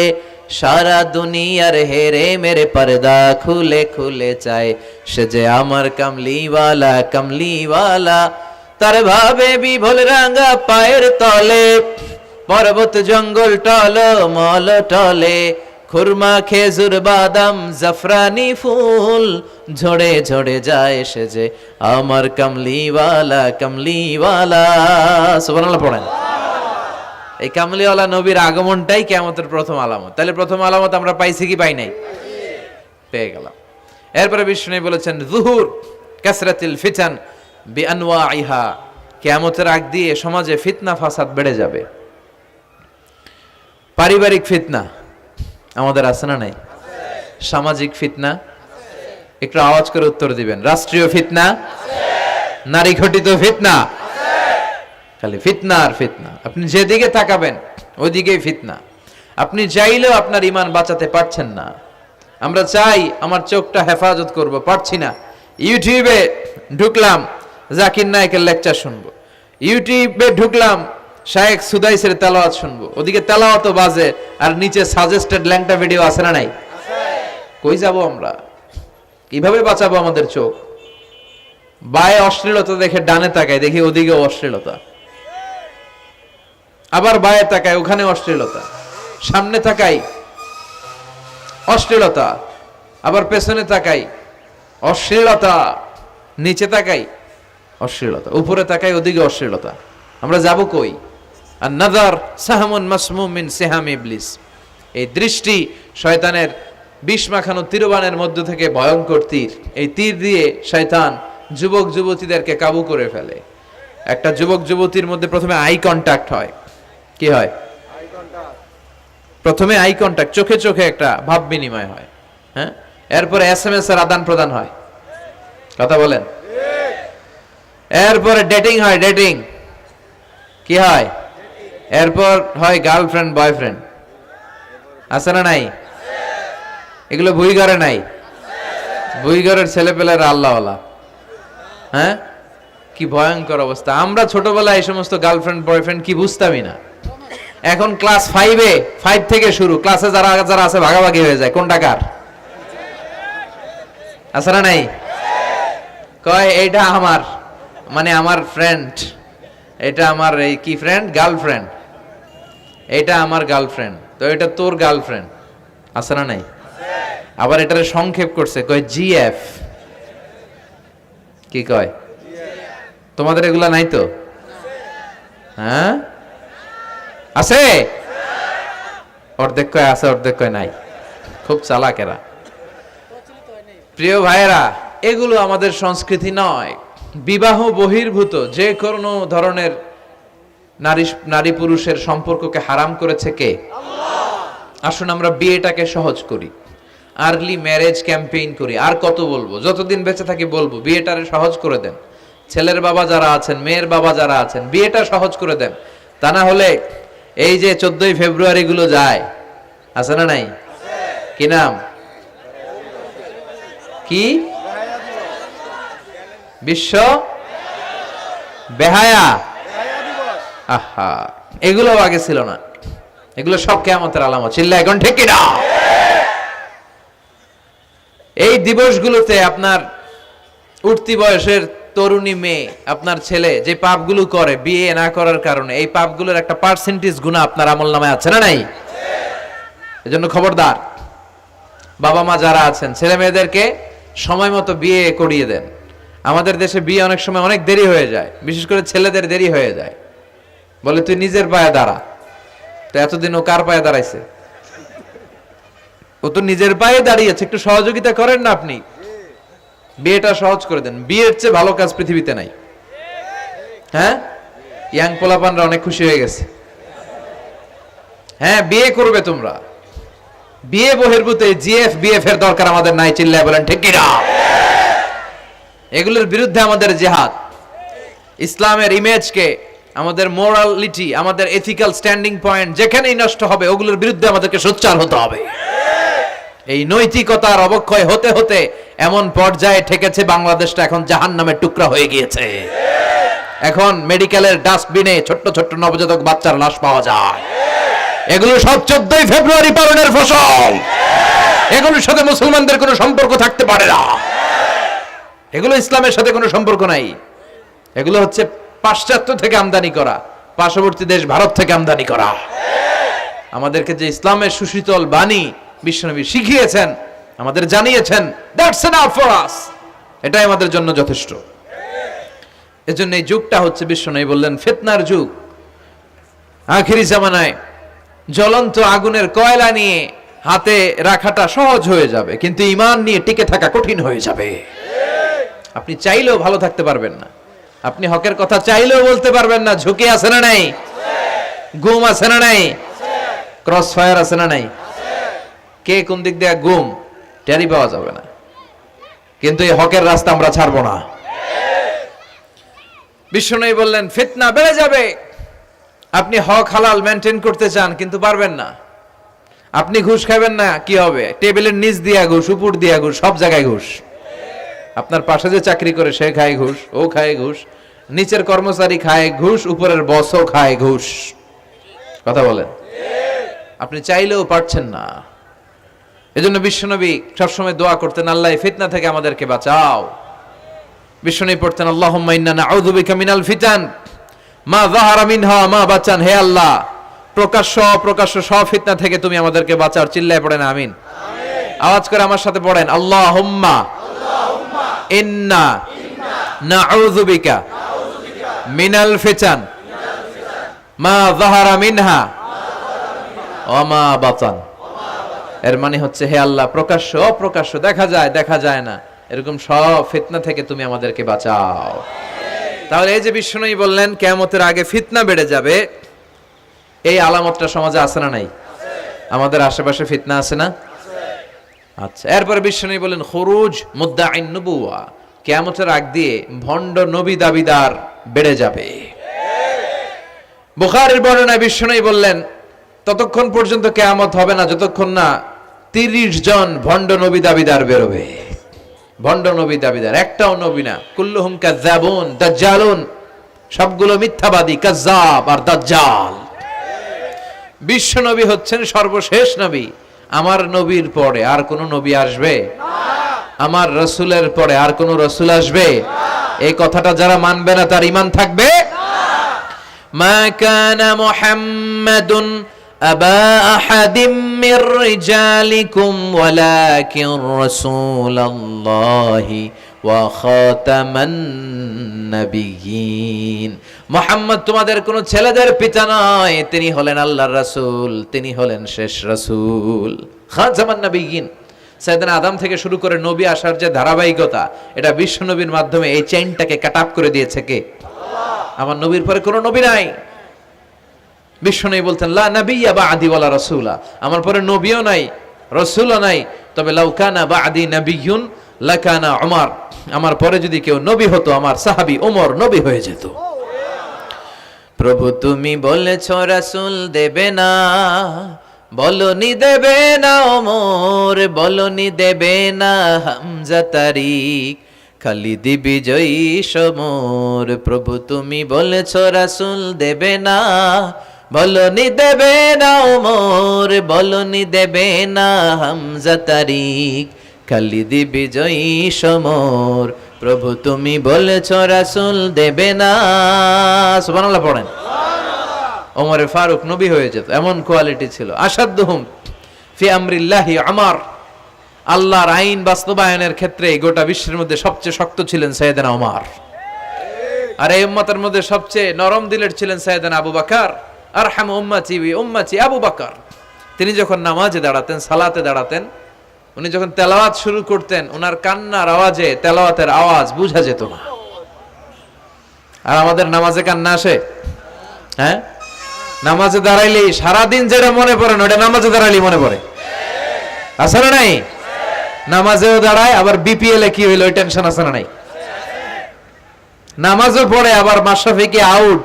সারা দুনিয়ার হেরে মেরে পর্দা খুলে খুলে চায়, সে যে আমার কামলিওয়ালা কামলিওয়ালা, তার ভাবে বিভোল রাঙা পায়ের তলে, পর্বত জঙ্গল টল মল টলে, খুরমা খেজুর বাদাম জাফরানি ফুল ঝরে ঝরে যায়, সে যে আমার কামলিওয়ালা কামলিওয়ালা। সুবহানাল্লাহ পড়েন। এই কামলিওয়ালা নবীর আগমনটাই কিয়ামতের প্রথম আলামত। তাহলে প্রথম আলামত আমরা পাইছি কি পাই নাই? পেয়ে গেলাম। এরপরে বিষ্ণু বলেছেন, যুহুর কাসরাতিল ফিতান বিআনওয়াইহা, কিয়ামতের আগ দিয়ে সমাজে ফিতনা ফাসাদ বেড়ে যাবে। পারিবারিক ফিতনা আমাদের আছে না নাই? সামাজিক ফিতনা, একটু আওয়াজ করে উত্তর দিবেন। রাষ্ট্রীয় ফিতনা, নারী ঘটিত ফিতনা, খালি ফিতনা আর ফিতনা। আপনি যেদিকে তাকাবেন ওইদিকেই ফিতনা। আপনি চাইলেও আপনার ঈমান বাঁচাতে পারছেন না। আমরা চাই আমার চোখটা হেফাজত করব, পারছি না। ইউটিউবে ঢুকলাম, জাকির নায়েকের লেকচার শুনবো, ইউটিউবে ঢুকলাম, শায়েখ সুদাইসের তেলাওয়াত শুনবো, ওদিকে তেলাওয়াতও বাজে আর নিচে সাজেস্টেড ল্যাংটা ভিডিও আছে না নাই? কই যাব আমরা? কিভাবে বাঁচাবো আমাদের চোখ? বায়ে অশ্লীলতা দেখে ডানে তাকায়, দেখি ওদিকে অশ্লীলতা, আবার বায়ে তাকায়, ওখানে অশ্লীলতা, সামনে তাকাই অশ্লীলতা, আবার পেছনে তাকাই অশ্লীলতা, নিচে তাকাই অশ্লীলতা, উপরে তাকাই ওদিকে অশ্লীলতা। আমরা যাব কই? আর নাযার সাহমুন মাসমুম মিন সিহাম ইবলিস, এই দৃষ্টি শয়তানের বিষ মাখানো তীরবানের মধ্য থেকে ভয়ঙ্কর তীর। এই তীর দিয়ে শয়তান যুবক যুবতীদেরকে কাবু করে ফেলে। একটা যুবক যুবতীর মধ্যে প্রথমে আই কন্টাক্ট হয়। কি হয়? প্রথমে আই কন্টাক্ট, চোখে চোখে একটা ভাব বিনিময় হয়, হ্যাঁ। এরপরে এসএমএস এর আদান প্রদান হয়, কথা বলেন। এরপরে ডেটিং হয়, ডেটিং কি হয়? এরপর হয় গার্লফ্রেন্ড বয়ফ্রেন্ড, আছে না নাই? এগুলো ভুইঘরে নাই? ভুইঘরের ছেলেপেলেরা আল্লাহওয়ালা, হ্যাঁ। কি ভয়ঙ্কর অবস্থা। আমরা ছোটবেলায় এই সমস্ত গার্লফ্রেন্ড বয়ফ্রেন্ড কি বুঝতামই না। এখন ক্লাস 5 থেকে শুরু, ক্লাসে যারা যারা আছে ভাগাভাগি হয়ে যায়, কোনটা কার, আছে না নাই? কয় এইটা আমার, মানে আমার ফ্রেন্ড, এটা আমার এই কি ফ্রেন্ড, গার্লফ্রেন্ড, এটা আমার গার্লফ্রেন্ড, তো এটা তোর গার্লফ্রেন্ড, আছে না নাই? আবার এটারে সংক্ষেপ করছে, কয় জিএফ। কি কয়? তোমাদের এগুলা নাই তো? হ্যাঁ আছে, অর্ধেক কয় আছে, অর্ধেক কয় নাই। খুব চালাক এরা। প্রিয় ভাইয়েরা, এগুলো আমাদের সংস্কৃতি নয়। বিবাহ বহির্ভূত যে কোনো ধরনের নারী পুরুষের সম্পর্ককে হারাম করেছে কে? আল্লাহ। আসুন আমরা বিয়েটাকে সহজ করি, আর্লি ম্যারেজ ক্যাম্পেইন করি। আর কত বলবো, যতদিন বেঁচে থাকি বলবো, বিয়েটারে সহজ করে দেন। ছেলের বাবা যারা আছেন, মেয়ের বাবা যারা আছেন, বিয়েটা সহজ করে দেন। তা না হলে এই যে 14ই ফেব্রুয়ারি গুলো যায়, আছে না নাই? কি নাম? কি বিশ্ব বেহায়া? আহা, এগুলো আগে ছিল না, এগুলো সব কিয়ামতের আলামত। চিল্লায় এখন ঠিক কিনা? এই দিবসগুলোতে আপনার উঠতি বয়সের তরুণী মেয়ে, আপনার ছেলে যে পাপগুলো করে বিয়ে না করার কারণে, এই পাপগুলোর একটা পার্সেন্টেজ গুনাহ আপনার আমলনামায় আছে না নাই? এজন্য খবরদার, বাবা মা যারা আছেন ছেলে মেয়েদেরকে সময় মতো বিয়ে করিয়ে দেন। আমাদের দেশে বিয়ে অনেক সময় অনেক দেরি হয়ে যায়, বিশেষ করে ছেলেদের দেরি হয়ে যায়। বলে তুই নিজের পায়ে দাঁড়া। তো এতদিন ও কার পায়ে দাঁড়াইছে? ও তো নিজের পায়ে দাঁড়িয়েছে, একটু সহযোগিতা করেন না আপনি, বিয়েটা সহজ করে দেন। বিয়ের চেয়ে ভালো কাজ পৃথিবীতে নাই। হ্যাঁ, ইয়াং পোলাপানরা অনেক খুশি হয়ে গেছে। হ্যাঁ, বিয়ে করবে তোমরা। বিয়ে বহির্ভূতে জিএফ বিএফ এর দরকার আমাদের নাই। চিল্লায় বলেন ঠিক কিনা? এগুলোর বিরুদ্ধে আমাদের জিহাদ। ইসলামের ইমেজকে, আমাদের মোরালিটি, আমাদের এথিক্যাল স্ট্যান্ডিং পয়েন্ট যেখানেই নষ্ট হবে, ওগুলোর বিরুদ্ধে আমাদেরকে সোচ্চার হতে হবে। এই নৈতিকতার অবক্ষয় হতে হতে এমন পর্যায়ে ঠেকেছে বাংলাদেশটা এখন জাহান্নামের টুকরা হয়ে গিয়েছে। এখন মেডিকেলের ডাস্টবিনে ছোট্ট ছোট্ট নবজাতক বাচ্চার লাশ পাওয়া যায়। এগুলো সব 14ই ফেব্রুয়ারি পালনের ফসল। এগুলোর সাথে মুসলমানদের কোনো সম্পর্ক থাকতে পারে না। এগুলো ইসলামের সাথে কোনো সম্পর্ক নাই। এগুলো হচ্ছে পাশ্চাত্য থেকে আমদানি করা, পার্শ্ববর্তী দেশ ভারত থেকে আমদানি করা। আমাদেরকে যে ইসলামের সুশীতল বাণী বিশ্বনবী শিখিয়েছেন, আমাদের জানিয়েছেন, দ্যাটস এনাফ ফর আস, এটাই আমাদের জন্য যথেষ্ট। এজন্য এই যুগটা হচ্ছে, বিশ্বনবী বললেন, ফিতনার যুগ। আখিরি জামানায় জ্বলন্ত আগুনের কয়লা নিয়ে হাতে রাখাটা সহজ হয়ে যাবে, কিন্তু ঈমান নিয়ে টিকে থাকা কঠিন হয়ে যাবে। আপনি চাইলেও ভালো থাকতে পারবেন না, আপনি হকের কথা চাইলেও বলতে পারবেন না। ঝুঁকি আছে না নাই? গুম আছে না নাই? ক্রস ফায়ার আছে না নাই? কে কোন দিক দিয়ে গুম টেরি পাওয়া যাবে না, কিন্তু এই হকের রাস্তা আমরা ছাড়বো না। বিশ্বনবী বললেন ফিতনা বেড়ে যাবে। আপনি হক হালাল মেনটেন করতে চান কিন্তু পারবেন না। আপনি ঘুষ খাবেন না, কি হবে? টেবিলের নিচ দিয়া ঘুষ, উপর দিয়া ঘুষ, সব জায়গায় ঘুষ। আপনার পাশে যে চাকরি করে সে খায় ঘুষ, ও খায় ঘুষ, নিচের কর্মচারী খায় ঘুষ, উপরের বসও খায় ঘুষ। কথা বলেন, আপনি চাইলেও পারছেন না। এজন্য বিশ্বনবী সবসময় দোয়া করতেন, আল্লাহ ফিতনা থেকে আমাদেরকে বাঁচাও। বিশ্বনবী পড়তেন, আল্লাহুম্মা ইন্না নাউযু বিকা মিনাল ফিতান মা যাহারা মিনহা মা বাচান। হে আল্লাহ, প্রকাশ্য অপ্রকাশ্য সব ফিতনা থেকে তুমি আমাদেরকে বাঁচাও। চিল্লায় পড়েন আমিন। আওয়াজ করে আমার সাথে পড়েন, আল্লাহুম্মা ইন্না নাউযু বিকা মিনাল ফিতান মা যাহারা মিনহা ওয়া মা বাচান। এর মানে হচ্ছে, হে আল্লাহ, প্রকাশ্য অপ্রকাশ্য, দেখা যায় দেখা যায় না, এরকম সব ফিতনা থেকে তুমি আমাদেরকে বাঁচাও। তাহলে এই যে বিশ্বনবী বললেন কিয়ামতের আগে ফিতনা বেড়ে যাবে, এই আলামতটা সমাজে আছে না নাই? আমাদের আশেপাশে ফিতনা আছে না? আচ্ছা, এরপরে বিশ্বনবী বললেন খুরুজ মুদ্দাঈন নবুওয়া, কিয়ামতের আগ দিয়ে ভণ্ড নবী দাবিদার বেড়ে যাবে। বুখারীর বর্ণনায় বিশ্বনবী বললেন, ততক্ষণ পর্যন্ত কিয়ামত হবে না যতক্ষণ না 30 জন ভণ্ড নবী দাবিদার বেরোবে। ভণ্ড নবী দাবিদার, একটাও নবী না। কুল্লুহুম কাযযাবুন দাজ্জালুন, সবগুলো মিথ্যাবাদী, কাযযাব আর দাজ্জাল। বিশ্ব নবী হচ্ছেন সর্বশেষ নবী। আমার নবীর পরে আর কোন নবী আসবে না, আমার রাসূলের পরে আর কোন রাসূল আসবে না। এই কথাটা যারা মানবে না তার ঈমান থাকবে না। মা কানা মুহাম্মাদুন আবা আহাদিম মির রিজালিকুম ওয়ালাকিন রাসূলুল্লাহি ওয়া খাতামান নাবিয়্যিন। মুহাম্মদ তোমাদের কোন ছেলেদের পিতা নয়, তিনি হলেন আল্লাহর রাসূল, তিনি হলেন শেষ রাসূল। খাতামান নাবিয়্যিন, সাইয়েদনা আদম থেকে শুরু করে নবী আসার যে ধারাবাহিকতা, এটা বিশ্ব নবীর মাধ্যমে এই চেইনটাকে কাট আপ করে দিয়েছে কে? আল্লাহ। আমার নবীর পরে কোনো নবী নাই। বিশ্বনবী বলতেন, লা নাবিয়্যা বা'দি ওয়ালা রাসূলা, আমার পরে নবীও নাই, রাসূলও নাই, তবে লাউ কানা বা'দি নাবিয়্যুন লাকানা উমর, আমার পরে যদি কেউ নবী হতো আমার সাহাবী ওমর নবী হয়ে যেত। প্রভু তুমি বলেছ রাসূল দেবে না, বলনি দেবে না ওমর, বলনি দেবে না হামজা তারিক, খালিদ বিজয়ী সমর। প্রভু তুমি বলেছ রাসূল দেবে না, বলনি দেবে না ওমর, বলনি দেবে না হামজা তারিক, খালিদ বিজয়ী সমর। প্রভু তুমি বলেছ রাসূল দেবে না। সুবহানাল্লাহ পড়েন। ওমরে ফারুক নবী হয়ে যেত, এমন কোয়ালিটি ছিল। আসাদুহুম ফি আমরিল্লাহি আমার, আল্লাহর আইন বাস্তবায়নের ক্ষেত্রে গোটা বিশ্বের মধ্যে সবচেয়ে শক্ত ছিলেন সাইয়েদনা ওমর। আর এই উম্মতের মধ্যে সবচেয়ে নরম দিলের ছিলেন সাইয়েদনা আবু বকর। আরহাম উম্মতি বি উম্মতি আবু বকর। তিনি যখন নামাজে দাঁড়াতেন, সালাতে দাঁড়াতেন, উনি যখন তেলাওয়াত শুরু করতেন, ওনার কান্নার আওয়াজে তেলাওয়াতের আওয়াজ বোঝা যেত না। আর আমাদের নামাজে কান্না আসে? হ্যাঁ, নামাজে দাঁড়াইলে সারাদিন যেটা মনে পড়ে না ওটা নামাজে দাঁড়াইলে মনে পড়ে, আছে না নাই? নামাজেও দাঁড়ায়, আবার বিপিএল এ কি হইলো ওই টেনশন আছে না নাই? নামাজও পড়ে, আবার মাশরাফি কি আউট,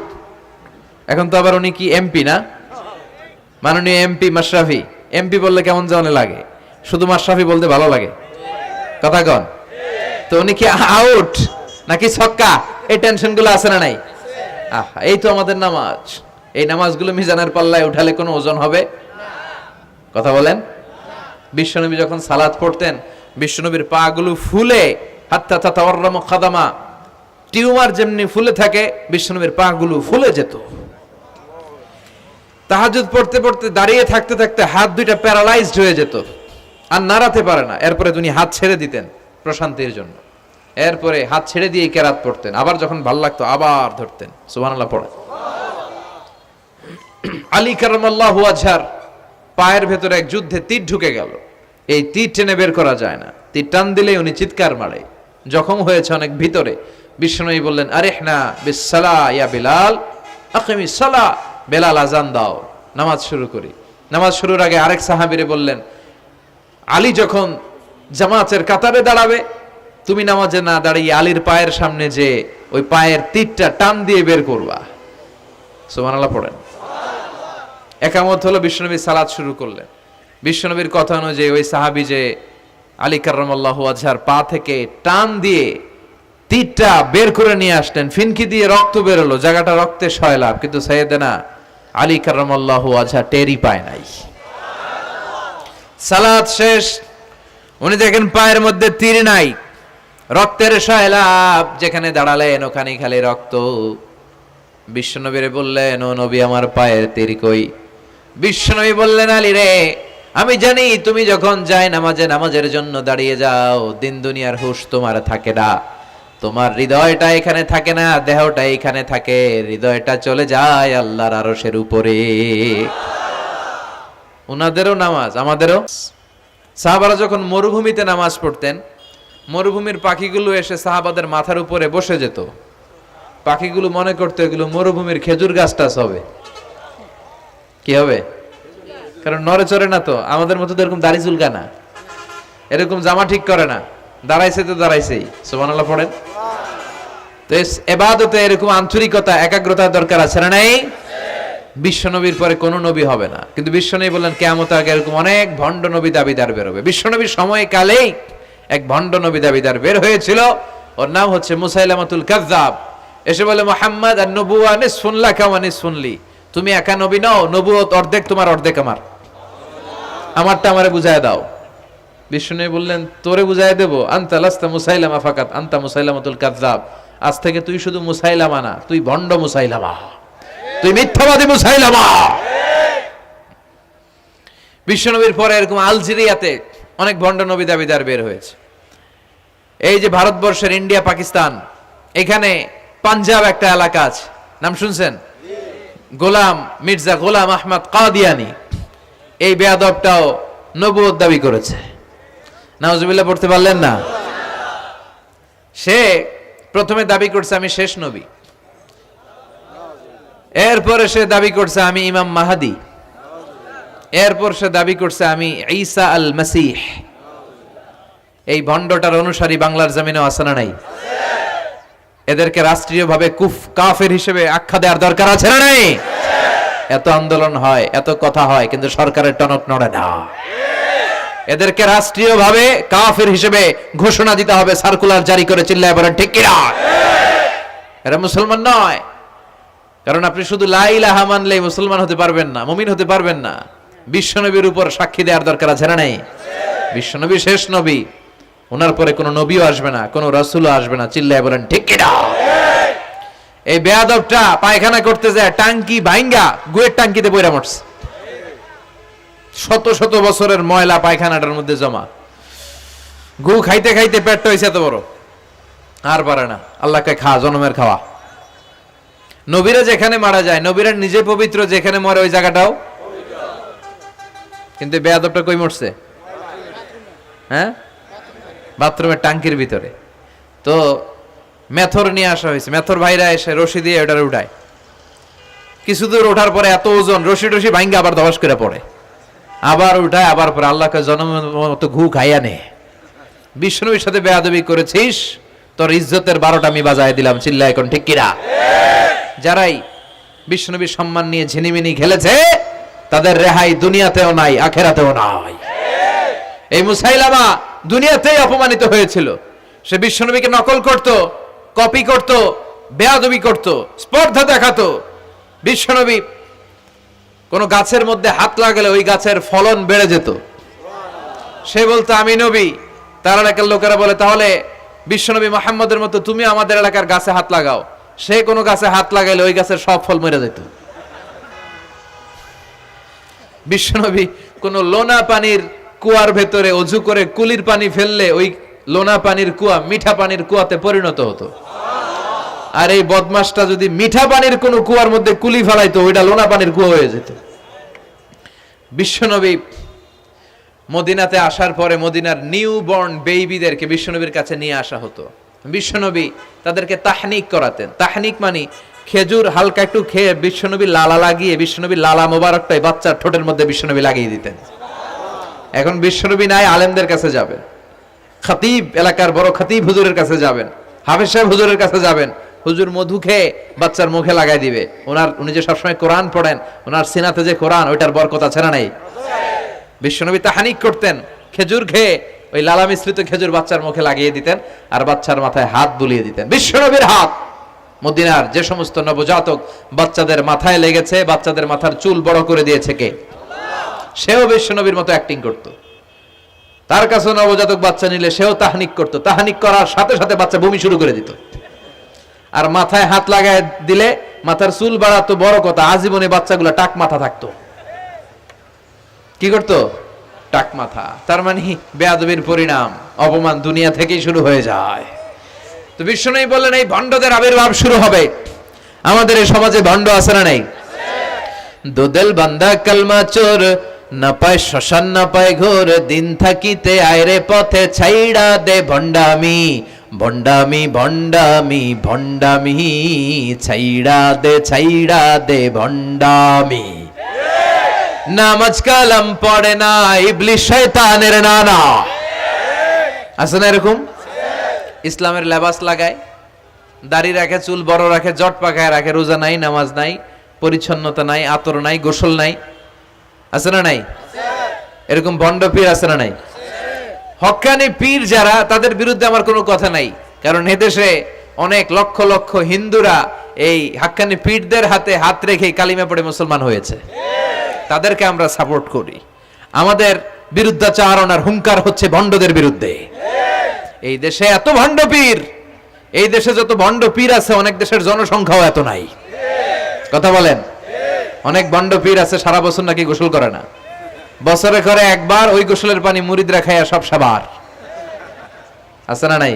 এখন তো আবার উনি কি এমপি না, মাননীয় এমপি মাশরাফি। এমপি বললে কেমন জানে লাগে, শুধু মাশরাফি বলতে ভালো লাগে, কথা কন। তো উনি কি আউট নাকি ছক্কা, এই টেনশন গুলো আছে না নাই? আহা, এই তো আমাদের নামাজ। এই নামাজগুলো মিজানের পাল্লায় উঠালে কোনো ওজন হবে? কথা বলেন। বিশ্বনবী যখন সালাত পড়তেন, বিশ্বনবীর পা গুলো ফুলে, হাত্তা তাতাওয়াররামু খাদামা, টিউমার যেমনি ফুলে থাকে, বিশ্বনবীর পা গুলো ফুলে যেত। তাহাজ্জুদ পড়তে পড়তে দাঁড়িয়ে থাকতে থাকতে হাত দুইটা প্যারালাইজড হয়ে যেত, আর নাড়াতে পারে না। এরপরে তিনি হাত ছেড়ে দিতেন প্রশান্তির জন্য, এরপরে হাত ছেড়ে দিয়ে কেরাত পড়তেন, আবার যখন ভাল লাগতো আবার ধরতেন। সুবহানাল্লাহ পড়ে। আলী কারামাল্লাহু ওয়াজহার পায়ের ভেতরে এক যুদ্ধে তীর ঢুকে গেল। এই তীর টেনে বের করা যায় না, তীর টান দিলেই উনি চিৎকার মারে, জখম হয়েছে অনেক ভিতরে। বিশ্বনবী বললেন, আরিহনা বিসসালা ইয়া বিলাল, আকিমিস সালা, বেলাল আজান দাও, নামাজ শুরু করি। নামাজ শুরুর আগে আরেক সাহাবীরে বললেন, আলী যখন জামাতের কাতারে দাঁড়াবে, তুমি নামাজে না দাঁড়িয়ে আলীর পায়ের সামনে যে ওই পায়ের তীরটা টান দিয়ে বের করবা। সুবহানাল্লাহ পড়েন। একামত হলো, বিশ্বনবী সালাত শুরু করলেন। বিশ্বনবীর কথা অনুযায়ী ওই সাহাবী যে আলী কারামাল্লাহু ওয়াজহার পা থেকে টান দিয়ে তীরটা বের করে নিয়ে আসলেন, ফিনকি দিয়ে রক্ত বেরোলো, জায়গাটা রক্তে সয়লাভ, কিন্তু সাইয়েদনা আলী কারামাল্লাহু ওয়াজহা টেরই পায় নাই। সালাত শেষ, উনি দেখেন পায়ের মধ্যে তীর নাই, রক্তের সয়লাভ, যেখানে দাঁড়ালেন ওখানে খালি রক্ত। বিশ্বনবীরে বললেন, ও নবী আমার পায়ের তীর কই? বিশ্বনবী বললেন, আলী রে, আমি জানি তুমি যখন যায় নামাজে নামাজের জন্য দাঁড়িয়ে যাও, দিন দুনিয়ার হুঁশ তোমার থাকে না, তোমার হৃদয়টা এখানে থাকে না, দেহটা এখানে থাকে, হৃদয়টা চলে যায় আল্লাহর আরশের উপরে। উনাদেরও নামাজ, আমাদেরও। সাহাবারা যখন মরুভূমিতে নামাজ পড়তেন, মরুভূমির পাখিগুলো এসে সাহাবাদের মাথার উপরে বসে যেত। পাখিগুলো মনে করতো এগুলো মরুভূমির খেজুর গাছটা হবে, কি হবে, কারণ নড়ে চড়ে না তো, আমাদের মতো তো এরকম দাড়ি চুলকা না, এরকম জামা ঠিক করে না, দাঁড়াইছে তো দাঁড়াইছেই। সুবহানাল্লাহ পড়েন। তো ইবাদতে এরকম আন্তরিকতা, একাগ্রতার দরকার আছে না নাই? বিশ্বনবীর পরে কোন নবী হবে না, কিন্তু বিশ্বনবী বললেন কিয়ামতের আগে এরকম অনেক ভণ্ড নবী দাবিদার বের হবে। বিশ্বনবীর সময়কালেই এক ভণ্ড নবী দাবিদার বের হয়েছিল, ওর নাম হচ্ছে মুসাইলামাতুল কাযযাব। এসে বলে, মুহাম্মদ আন-নবুওয়া নিসফুন লাকা ওয়া নিসফুন লি, তুমি একা নবী নও, নবুয়ত অর্ধেক তোমার অর্ধেক আমার, আমারটা আমারে বুঝায় দাও। বিষ্ণু বললেন, তোরে বুঝায় দেবো? আনতা লাস্তা মুসাইলামা ফাকাত, আনতা মুসাইলামাতুল কাযযাব, আজ থেকে তুই শুধু মুসাইলামা না, তুই ভণ্ড মুসাইলামা, তুই মিথ্যাবাদী মুসাইলামা। বিশ্বনবীর পরে এরকম আলজেরিয়াতে অনেক ভণ্ড নবী দাবিদার বের হয়েছে। এই যে ভারতবর্ষের ইন্ডিয়া পাকিস্তান, এখানে পাঞ্জাব একটা এলাকা আছে, নাম শুনছেন? গোলাম মির্জা গোলাম আহমদ কাদিয়ানি, এই বেয়াদবটাও নবুয়ত দাবি করেছে। নাউজুবিল্লাহ পড়তে পারলেন না? সে প্রথমে দাবি করছে আমি শেষ নবী, এরপরে সে দাবি করছে আমি ইমাম মাহাদি, এরপর সে দাবি করছে আমি ঈসা আল মাসিহ। এই ভণ্ডটার অনুসারী বাংলার জমিনে আছে না নাই? এদেরকে রাষ্ট্রীয়ভাবে কাফের হিসেবে আখ্যা দেওয়ার দরকার আছে না নাই? এত আন্দোলন হয়, এত কথা হয়, কিন্তু সরকারের টনক নড়ে না। এদেরকে রাষ্ট্রীয়ভাবে কাফের হিসেবে ঘোষণা দিতে হবে, সার্কুলার জারি করে চিল্লায় বলেন ঠিক কিনা? এরা মুসলমান নয়। কারণ আপনি শুধু লা ইলাহা মানলেই মুসলমান হতে পারবেন না, মুমিন হতে পারবেন না। বিশ্বনবীর উপর সাক্ষী দেওয়ার দরকার আছে না নাই? বিশ্বনবী শেষ নবী, ওনার পরে কোনো নবীও আসবে না, কোনো রাসূলও আসবে না। চিল্লায় বলেন ঠিক কিনা? এই বেয়াদবটা পায়খানা করতে যায় টাঙ্কি ভাঙ্গা গুয়ের টাঙ্কিতে পয়রা মরছে। শত শত বছরের ময়লা পায়খানাটার মধ্যে জমা, গু খাইতে খাইতে পেটটা হয়েছে এত বড়, আর পারে না। আল্লাহকে খা, জনমের খাওয়া। নবীরা যেখানে মারা যায়, নবীরা নিজে পবিত্র, যেখানে মরে ওই জায়গাটাও, কিন্তু বেয়াদবটা কই মরছে? হ্যাঁ, বাথরুমের টাঙ্কির ভিতরে। তো মেথর নিয়ে আসা হয়েছে, মেথর ভাইরা এসে রশি দিয়ে ওটারে উঠায়। কিছু দূর ওঠার পরে এত ওজন, রশি টশি ভাঙ্গে আবার ধস করে পড়ে, আবার উঠায়, আবার পরে আল্লাহকে জনমের মতো ঘু খাইয়া নে। বিষ্ণুর সাথে বেয়াদবি করেছিস, তোর ইজ্জতের 12টা আমি বাজায় দিলাম। চিল্লা এখন ঠিক কিনা? যারাই বিষ্ণুনবীর সম্মান নিয়ে ঝিনিমিনি খেলেছে, তাদের রেহাই দুনিয়াতেও নাই, আখেরাতেও নাই। এই মুসাইলামা দুনিয়াতেই অপমানিত হয়েছিল। সে বিষ্ণুনবীকে নকল করত, কপি করত, বেয়াদবি করত, স্পর্ধা দেখাতো। বিশ্বনবী কোন গাছের মধ্যে হাত লাগালে ওই গাছের ফলন বেড়ে যেত। সে বলতো আমি নবী। তার এলাকার লোকেরা বলে তাহলে বিশ্বনবী মুহাম্মদের মতো তুমি আমাদের এলাকার গাছে হাত লাগাও। সে কোনো গাছে হাত লাগাইলে ওই গাছের সব ফল মরে যেত। বিশ্বনবী কোন লোনা পানির কুয়ার ভেতরে অজু করে কুলির পানি ফেললে ওই লোনা পানির কুয়া মিঠা পানির কুয়াতে পরিণত হতো। আর এই বদমাসটা যদি মিঠা পানির কোন কুয়ার মধ্যে কুলি ফেলাইতো, ওইটা লোনা পানির কুয়া হয়ে যেত। বিশ্বনবী মদিনাতে আসার পরে মদিনার নিউ বর্ন বেবিদেরকে বিশ্বনবীর কাছে নিয়ে আসা হতো। বিশ্বনবী তাদেরকে তাহনিক করাতেন। তাহনিক মানে খেজুর হালকা একটু খেয়ে বিশ্বনবী লালা লাগিয়ে বিশ্বনবী লালা মোবারকটাই বাচ্চার ঠোঁটের মধ্যে বিশ্বনবী লাগিয়ে দিতেন। এখন বিশ্বনবী নাই, আলেমদের কাছে যাবেন, খতিব এলাকার বড় খতিব হুজুরের কাছে যাবেন, হাফেজ সাহেব হুজুরের কাছে যাবেন। হুজুর মধু খেয়ে বাচ্চার মুখে লাগাই দিবে। উনি যে সবসময় কোরআন পড়েন, ওনার সিনাতে যে কোরআন, ওইটার বরকত আছে না নাই? বিশ্বনবী তাহনিক করতেন, খেজুর খেয়ে ওই লালা মিশ্রিত খেজুর বাচ্চার মুখে লাগিয়ে দিতেন, আর বাচ্চার মাথায় হাত বুলিয়ে দিতেন। বিশ্বনবীর হাত মদিনার যে সমস্ত নবজাতক বাচ্চাদের মাথায় লেগেছে, বাচ্চাদের মাথার চুল বড় করে দিয়েছে কে? সেও বিশ্বনবীর মতো অ্যাক্টিং করত। তার কাছে নবজাতক বাচ্চা নিলে সেও তাহনিক করত। তাহনিক করার সাথে সাথে বাচ্চা বমি শুরু করে দিত। আর মাথায় হাত লাগায় দিলে মাথার চুল বাড়াতো, বড় কথা, আজীবনে বাচ্চাগুলো টাক মাথা থাকতো। কি করতো? টাক মাথা। তার মানে বেয়াদবির পরিণাম, অপমান দুনিয়া থেকেই শুরু হয়ে যায়। তো বিশ্বনবী বললেন এই ভণ্ডদের আবির্ভাব শুরু হবে। আমাদের এই সমাজে ভণ্ড আছে না নাই? দুদেল বান্দা কালমা চোর, না পায় শ্মশান না পায় ঘোর, দিন থাকিতে আয়রে পথে ছাইড়া দে ভণ্ডামি, ভণ্ডামি ভণ্ডামি ভণ্ডামি, ছাইড়া দে ভণ্ডামি। নামাজ কালাম পড়ে না, ইবলিশ শয়তানের নানা। আছে না এরকম? ইসলামের লেবাস লাগায়, দাড়ি রাখে, চুল বড় রাখে, জট পাকায় রাখে, রোজা নাই, নামাজ নাই, পরিচ্ছন্নতা নাই, আতর নাই, গোসল নাই। আছে না নাই? এরকম ভণ্ড পীর আছে না নাই? হক্কানি পীর যারা, তাদের বিরুদ্ধে আমার কোনো কথা নাই। কারণ এদেশে অনেক লক্ষ লক্ষ হিন্দুরা এই হাক্কানি পীরদের হাতে হাত রেখে কালিমা পড়ে মুসলমান হয়েছে। তাদেরকে আমরা সাপোর্ট করি। আমাদের বিরুদ্ধাচারণার হুঙ্কার হচ্ছে ভণ্ডদের বিরুদ্ধে। এই দেশে এত ভণ্ড পীর, এই দেশে যত ভণ্ড পীর আছে, অনেক দেশের জনসংখ্যাও এত নাই। কথা বলেন? অনেক ভণ্ড পীর আছে সারা বছর নাকি গোসল করে না, বছরে করে একবার, ওই গোসলের পানি মুরিদরা খায় সব সাবার। আছে না নাই?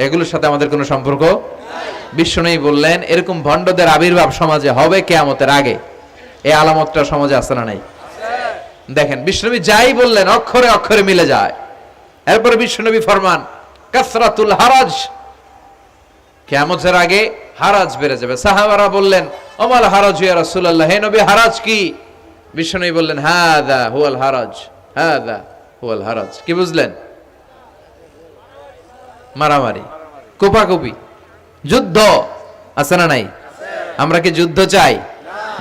এগুলোর সাথে আমাদের কোনো সম্পর্ক। বিশ্বনবী বললেন এরকম ভণ্ডদের আবির্ভাব সমাজে হবে কিয়ামতের আগে। এই আলামতটা সমাজে আছে না নাই? দেখেন বিশ্বনবী যাই বললেন অক্ষরে অক্ষরে মিলে যায়। এরপরে বিশ্বনবী ফরমান কাসরাতুল হারাজ, কিয়ামতের আগে হারাজ বেড়ে যাবে। সাহাবারা বললেন ওমাল হারাজ ইয়া রাসূলুল্লাহ, হে নবী হারাজ কি? বিশ্বনবী বললেন হাদা হুয়াল হারাজ, হাদা হুয়াল হারাজ। কি বুঝলেন? মারামারি, কোপাকুপি, যুদ্ধ। আছে না নাই? আমরা কি যুদ্ধ চাই?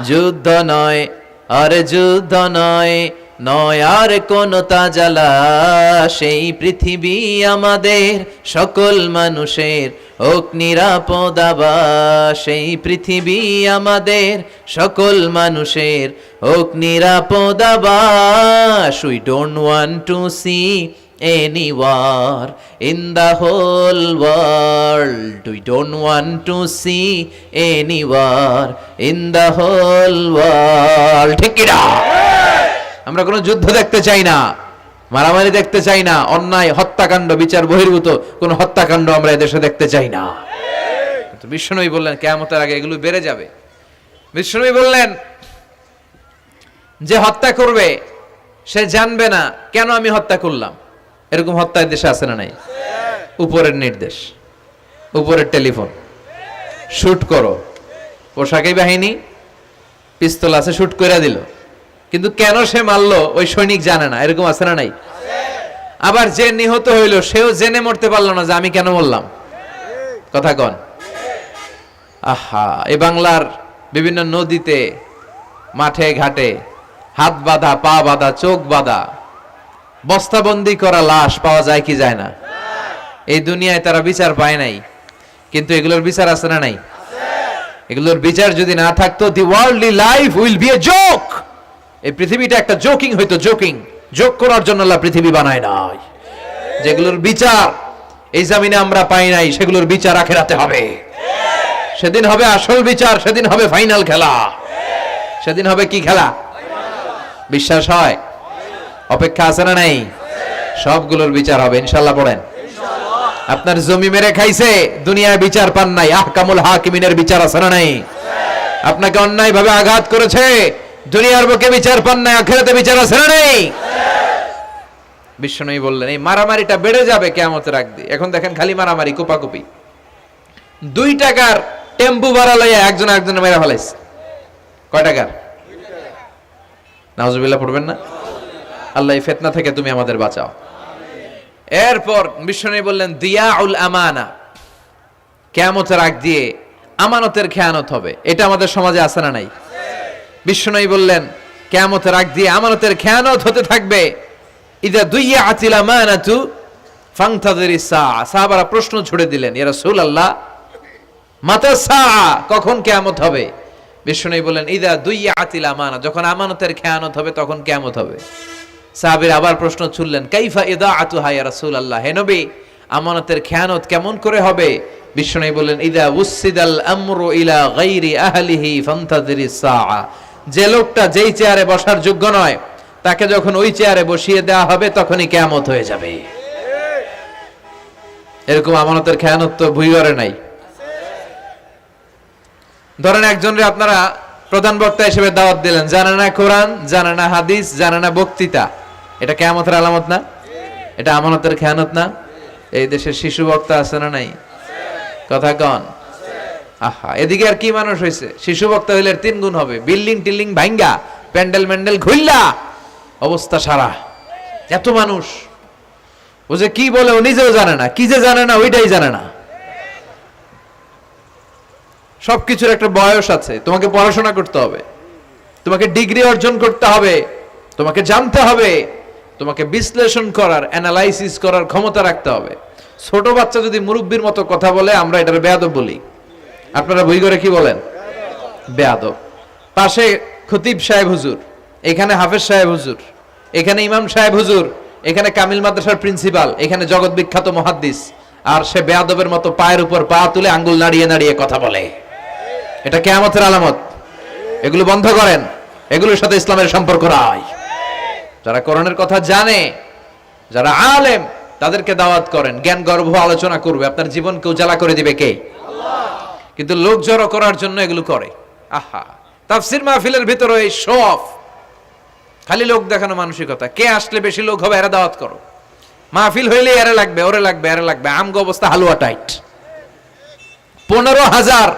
যুদ্ধ নয় আর যুদ্ধ নয়, নয় আর কোন তাজালা, সেই পৃথিবী আমাদের সকল মানুষের হোক নিরাপদ আবাস, সেই পৃথিবী আমাদের সকল মানুষের হোক নিরাপদ আবাস। We don't want to see any war in the whole world. We don't want to see any war in the whole world. ঠিক কি না? আমরা কোনো যুদ্ধ দেখতে চাই না, মারামারি দেখতে চাই না, অন্যায় হত্যাকাণ্ড বিচার বহির্ভূত কোন হত্যাকাণ্ড আমরা এদেশে দেখতে চাই না। কিন্তু বিশ্বনবী বললেন কিয়ামতের আগে এগুলো বেড়ে যাবে। বিশ্বনবী বললেন যে হত্যা করবে সে জানবে না কেন আমি হত্যা করলাম। এরকম হত্যা দেশে আছে না নাই? উপরের নির্দেশ, উপরের টেলিফোন, শুট করো, পোশাকি বাহিনী পিস্তল আছে, শুট করে দিল, কিন্তু কেন সে মারলো ওই সৈনিক জানে না। এরকম আছে না নাই? আবার যে নিহত হইল সেও জেনে মরতে পারলো না যে আমি কেন মরলাম। কথা কন। আহা, এই বাংলার বিভিন্ন নদীতে, মাঠে ঘাটে হাত বাঁধা, পা বাঁধা, চোখ বাঁধা, বস্তাবন্দি করা লাশ পাওয়া যায় কি যায় না? এই দুনিয়ায় তারা বিচার পায় নাই, কিন্তু এগুলোর বিচার আছে না নাই? এগুলোর বিচার যদি না থাকতো, the worldly life will be a joke. এই পৃথিবীটা একটা জোকিং হইতো, জোকিং। জোক করার জন্য আল্লাহ পৃথিবী বানায় নাই। যেগুলোর বিচার এই জমিনে আমরা পাই নাই, সেগুলোর বিচার আখিরাতে হবে। সেদিন হবে আসল বিচার, সেদিন হবে ফাইনাল খেলা। সেদিন হবে কি খেলা? বিশ্বাস হয়? অপেক্ষা আছে না নাই? সবগুলোর বিচার হবে ইনশাআল্লাহ। পড়েন। আপনার জমি মেরে খাইছে, দুনিয়ায় বিচার পান নাই, আহকামুল হাকিমিনের বিচার আছে না নাই? আপনাকে অন্যায় ভাবে আঘাত করেছে, দুনিয়ার বুকে বিচার পান নাই, আখিরাতে বিচার আছে না নাই? বিশ্বনবী বললেন এই মারামারিটা বেড়ে যাবে কিয়ামতের আগ দিয়ে। এখন দেখেন খালি মারামারি, কোপাকুপি। 2 টাকার টেম্পু ভাড়া লইয়া একজন একজনের মেরে ফেলাইছে। কয় টাকার? নাউজুবিল্লাহ পড়বেন না? আল্লাহ এই ফিতনা থেকে তুমি আমাদের বাঁচাও। এরপর বিশ্বনবী বললেন দিয়াউল আমানা, কিয়ামতের আগ দিয়ে আমানতের খেয়ানত হবে। এটা আমাদের সমাজে আছে না নাই? বিশ্বনবী বললেন কিয়ামতের আগ দিয়ে আমানতের খেয়ানত হতে থাকবে। ইদা দুইয়াতিল আমানাতু ফান্তাযিরিস সাআ। সাহাবারা প্রশ্ন ছুড়ে দিলেন, ইয়া রাসূলুল্লাহ মাতা সাআ, কখন কিয়ামত হবে? বিশ্বনবী বললেন ইদা দুইয়াতিল আমানা, যখন আমানতের খেয়ানত হবে তখন কিয়ামত হবে। সাহাবীরা আবার প্রশ্ন ছুড়লেন, কাইফা ইদাআতুহা ইয়া রাসূলুল্লাহ, হে নবী আমানতের খেয়ানত কেমন করে হবে? বিশ্বনবী বললেন ইদা উসিদাল আমরু ইলা গায়রি আহলিহি ফান্তাযিরিস সাআ, যে লোকটা যেই চেয়ারে বসার যোগ্য নয় তাকে যখন ওই চেয়ারে বসিয়ে দেওয়া হবে তখনই কিয়ামত হয়ে যাবে। এরকম আমানতের খেয়ানত তো ভুইগরে নাই। ধরেন একজনরে আপনারা প্রধান বক্তা হিসেবে দাওয়াত দিলেন, জানে না কোরআন, জানে না হাদিস, জানে না বক্তৃতা, এটা কিয়ামতের আলামত না? এটা আমানতের খেয়ানত না? এই দেশের শিশু বক্তা আছে না নাই? কথা কন। আহা, এদিকে আর কি মানুষ হয়েছে? শিশু বক্তা হইলে 3 গুণ হবে। বিল্ডিং টিল্ডিং ভাঙ্গা, প্যান্ডেল ম্যান্ডেল ঘুরলা, অবস্থা সারা। এত মানুষ, ও যে কি বলে ও নিজেও জানে না, কি যে জানে না ওইটাই জানে না। সবকিছুর একটা বয়স আছে। তোমাকে পড়াশোনা করতে হবে, তোমাকে ডিগ্রি অর্জন করতে হবে, তোমাকে জানতে হবে, তোমাকে বিশ্লেষণ করার, অ্যানালাইসিস করার ক্ষমতা রাখতে হবে। ছোট বাচ্চা যদি মুরব্বির মতো কথা বলে আমরা এটার বেয়াদব বলি। আপনারা বই করে কি বলেন? বেয়াদব। পাশে খতিব সাহেব হুজুর, এখানে হাফেজ সাহেব হুজুর, এখানে ইমাম সাহেব হুজুর, এখানে কামিল মাদ্রাসার প্রিন্সিপাল, এখানে জগৎ বিখ্যাত মুহাদ্দিস, আর সে বেয়াদবের মতো পায়ের উপর পা তুলে আঙ্গুল নাড়িয়ে নাড়িয়ে কথা বলে। এটা কিয়ামতের আলামত। এগুলো বন্ধ করেন, এগুলোর সাথে ইসলামের সম্পর্ক নাই। যারা কোরআনের কথা জানে, যারা আলেম, তাদেরকে দাওয়াত করেন, জ্ঞান গর্ভ আলোচনা করবে, আপনার জীবনকে উজালা করে দিবে কে? আল্লাহ। কিন্তু লোক জড়ো করার জন্য এগুলো করে। আহা, তাফসীর মাহফিলের ভিতরে এই শো অফ, খালি লোক দেখানো মানসিকতা। কে আসলে বেশি লোক হবে এরা দাওয়াত করো। মাহফিল হইলে এরা লাগবে, ওরে লাগবে, এরা লাগবে। আমগো অবস্থা হালুয়া টাইট। 15,000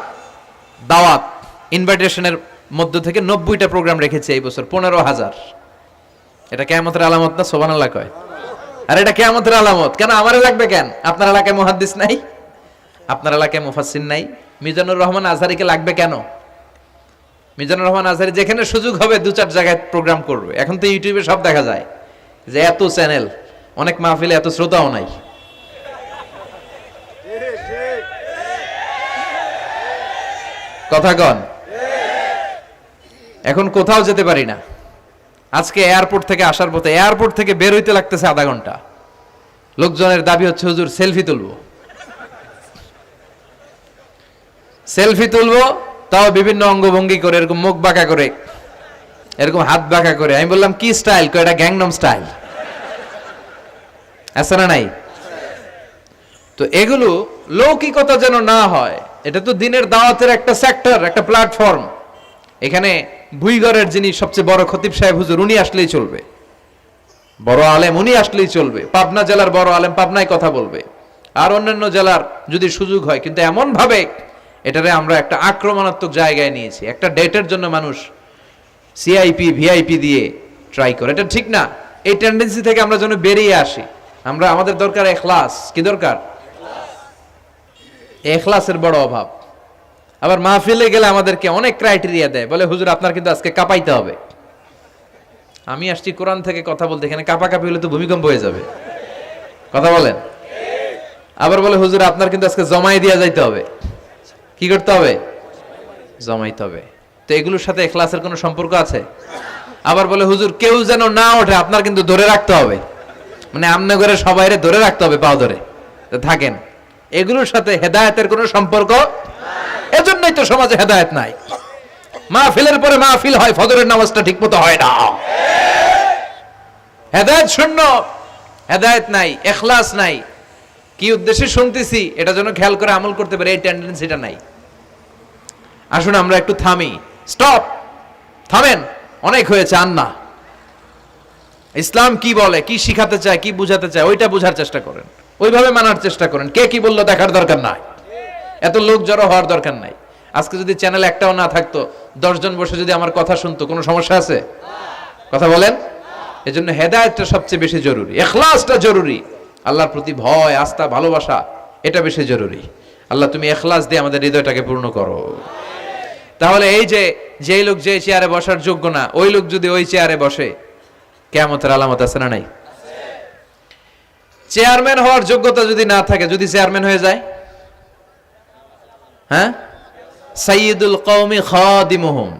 দাওয়াত ইনভাইটেশনের মধ্য থেকে 90টা প্রোগ্রাম রেখেছে এই বছর। 15,000। এটা কিয়ামতের আলামত না? সুবহানাল্লাহ কয়। আর এটা কিয়ামতের আলামত। কেন আমারে লাগবে কেন? আপনার এলাকায় মুহাদ্দিস নাই? আপনার এলাকায় মুফাসসির নাই? মিজানুর রহমান আজহারীকে লাগবে কেন? মিজানুর রহমান আজহারী যেখানে সুযোগ হবে 2-4 জায়গায় প্রোগ্রাম করবে। এখন তো ইউটিউবে সব দেখা যায় যে এত চ্যানেল, অনেক মাহফিলে এত শ্রোতাও নাই। কথা কন, এখন কোথাও যেতে পারি না। আজকে এয়ারপোর্ট থেকে আসার পথে, এয়ারপোর্ট থেকে বের হইতে লাগতেছে আধা ঘন্টা। লোকজনের দাবি হচ্ছে হুজুর সেলফি তুলবো, সেলফি তুলবো, তাও বিভিন্ন অঙ্গভঙ্গি করে, এরকম মুখ বাঁকা করে, এরকম হাত বাঁকা করে। আমি বললাম কি স্টাইল? এটা গ্যাংনম স্টাইল, আছে না নাই? তো এগুলো লৌকিকতা যেন না হয়। এটা তো দিনের দাওয়াতের একটা সেক্টর, একটা প্ল্যাটফর্ম। এখানে ভুইগড়ের যিনি সবচেয়ে বড় খতিব সাহেব হুজুর, উনি আসলেই চলবে, বড় আলেম উনি আসলেই চলবে, পাবনা জেলার বড় আলেম পাবনায় কথা বলবে, আর অন্যান্য জেলার যদি সুযোগ হয়। কিন্তু এমন ভাবে এটারে আমরা একটা আক্রমণাত্মক জায়গায় নিয়েছি। একটা ডেটের জন্য মানুষ সিআইপি ভিআইপি দিয়ে ট্রাই করে, এটা ঠিক না। এই টেন্ডেন্সি থেকে আমরা যেন বেরিয়ে আসি। আমরা, আমাদের দরকার এখলাস। কি দরকার? এখলাসের বড় অভাব। আবার মাহফিলে গেলে আমাদেরকে অনেক ক্রাইটেরিয়া দেয়, বলে হুজুর আপনার কিন্তু আজকে কাঁপাইতে হবে। আমি আসছি কোরআন থেকে কথা বলতে, এখানে কাঁপাকাঁপি হলে তো ভূমিকম্প হয়ে যাবে। কথা বলেন। আবার বলে হুজুর আপনার কিন্তু আজকে জমাই দিয়া যাইতে হবে। কি করতে হবে? জমাইতে হবে। তো এগুলোর সাথে ইখলাসের কোনো সম্পর্ক আছে? আবার বলে হুজুর কেউ যেন না ওঠে, আপনার কিন্তু ধরে রাখতে হবে, মানে আমনে করে সবাইরে ধরে রাখতে হবে, পাও ধরে থাকেন। এগুলোর সাথে হেদায়েতের কোনো সম্পর্ক। এজন্যই তো সমাজে হেদায়েত নাই। মাহফিলের পরে মাহফিল হয়, ফজরের নামাজটা ঠিকমতো হয় না। হেদায়েত শূন্য, হেদায়েত নাই, ইখলাস নাই। কি উদ্দেশ্যে শুনতেছি এটা যেন খেয়াল করে আমল করতে পারে, এই টেন্ডেন্সিটা নাই। আসুন আমরা একটু থামি। স্টপ, থামেন, অনেক হয়েছে। আন্না ইসলাম কি বলে, কি শিখাতে চায়, কি বুঝাতে চায়, ওইটা বুঝার চেষ্টা করেন, ওইভাবে মানার চেষ্টা করেন। কে কি বললো দেখার দরকার নাই, এত লোক জড়ো হওয়ার দরকার নাই। আজকে যদি চ্যানেল একটাও না থাকতো, 10 জন বসে যদি আমার কথা শুনতো, কোনো সমস্যা আছে? কথা বলেন। এজন্য হেদায়েতটা সবচেয়ে বেশি জরুরি, ইখলাসটা জরুরি, আল্লাহর প্রতি ভয়, আস্থা, ভালোবাসা, এটা বেশি জরুরি। আল্লাহ তুমি ইখলাস দিয়ে আমাদের হৃদয়টাকে পূর্ণ করো। তাহলে এই যে যেই লোক যে চেয়ারে বসার যোগ্য না, ওই লোক যদি ওই চেয়ারে বসে, কিয়ামতের আলামত আছে না নাই? চেয়ারম্যান হওয়ার যোগ্যতা যদি না থাকে, যদি চেয়ারম্যান হয়ে যায়, হ্যাঁ, সাইয়্যিদুল কওমি খাদিমুহুম,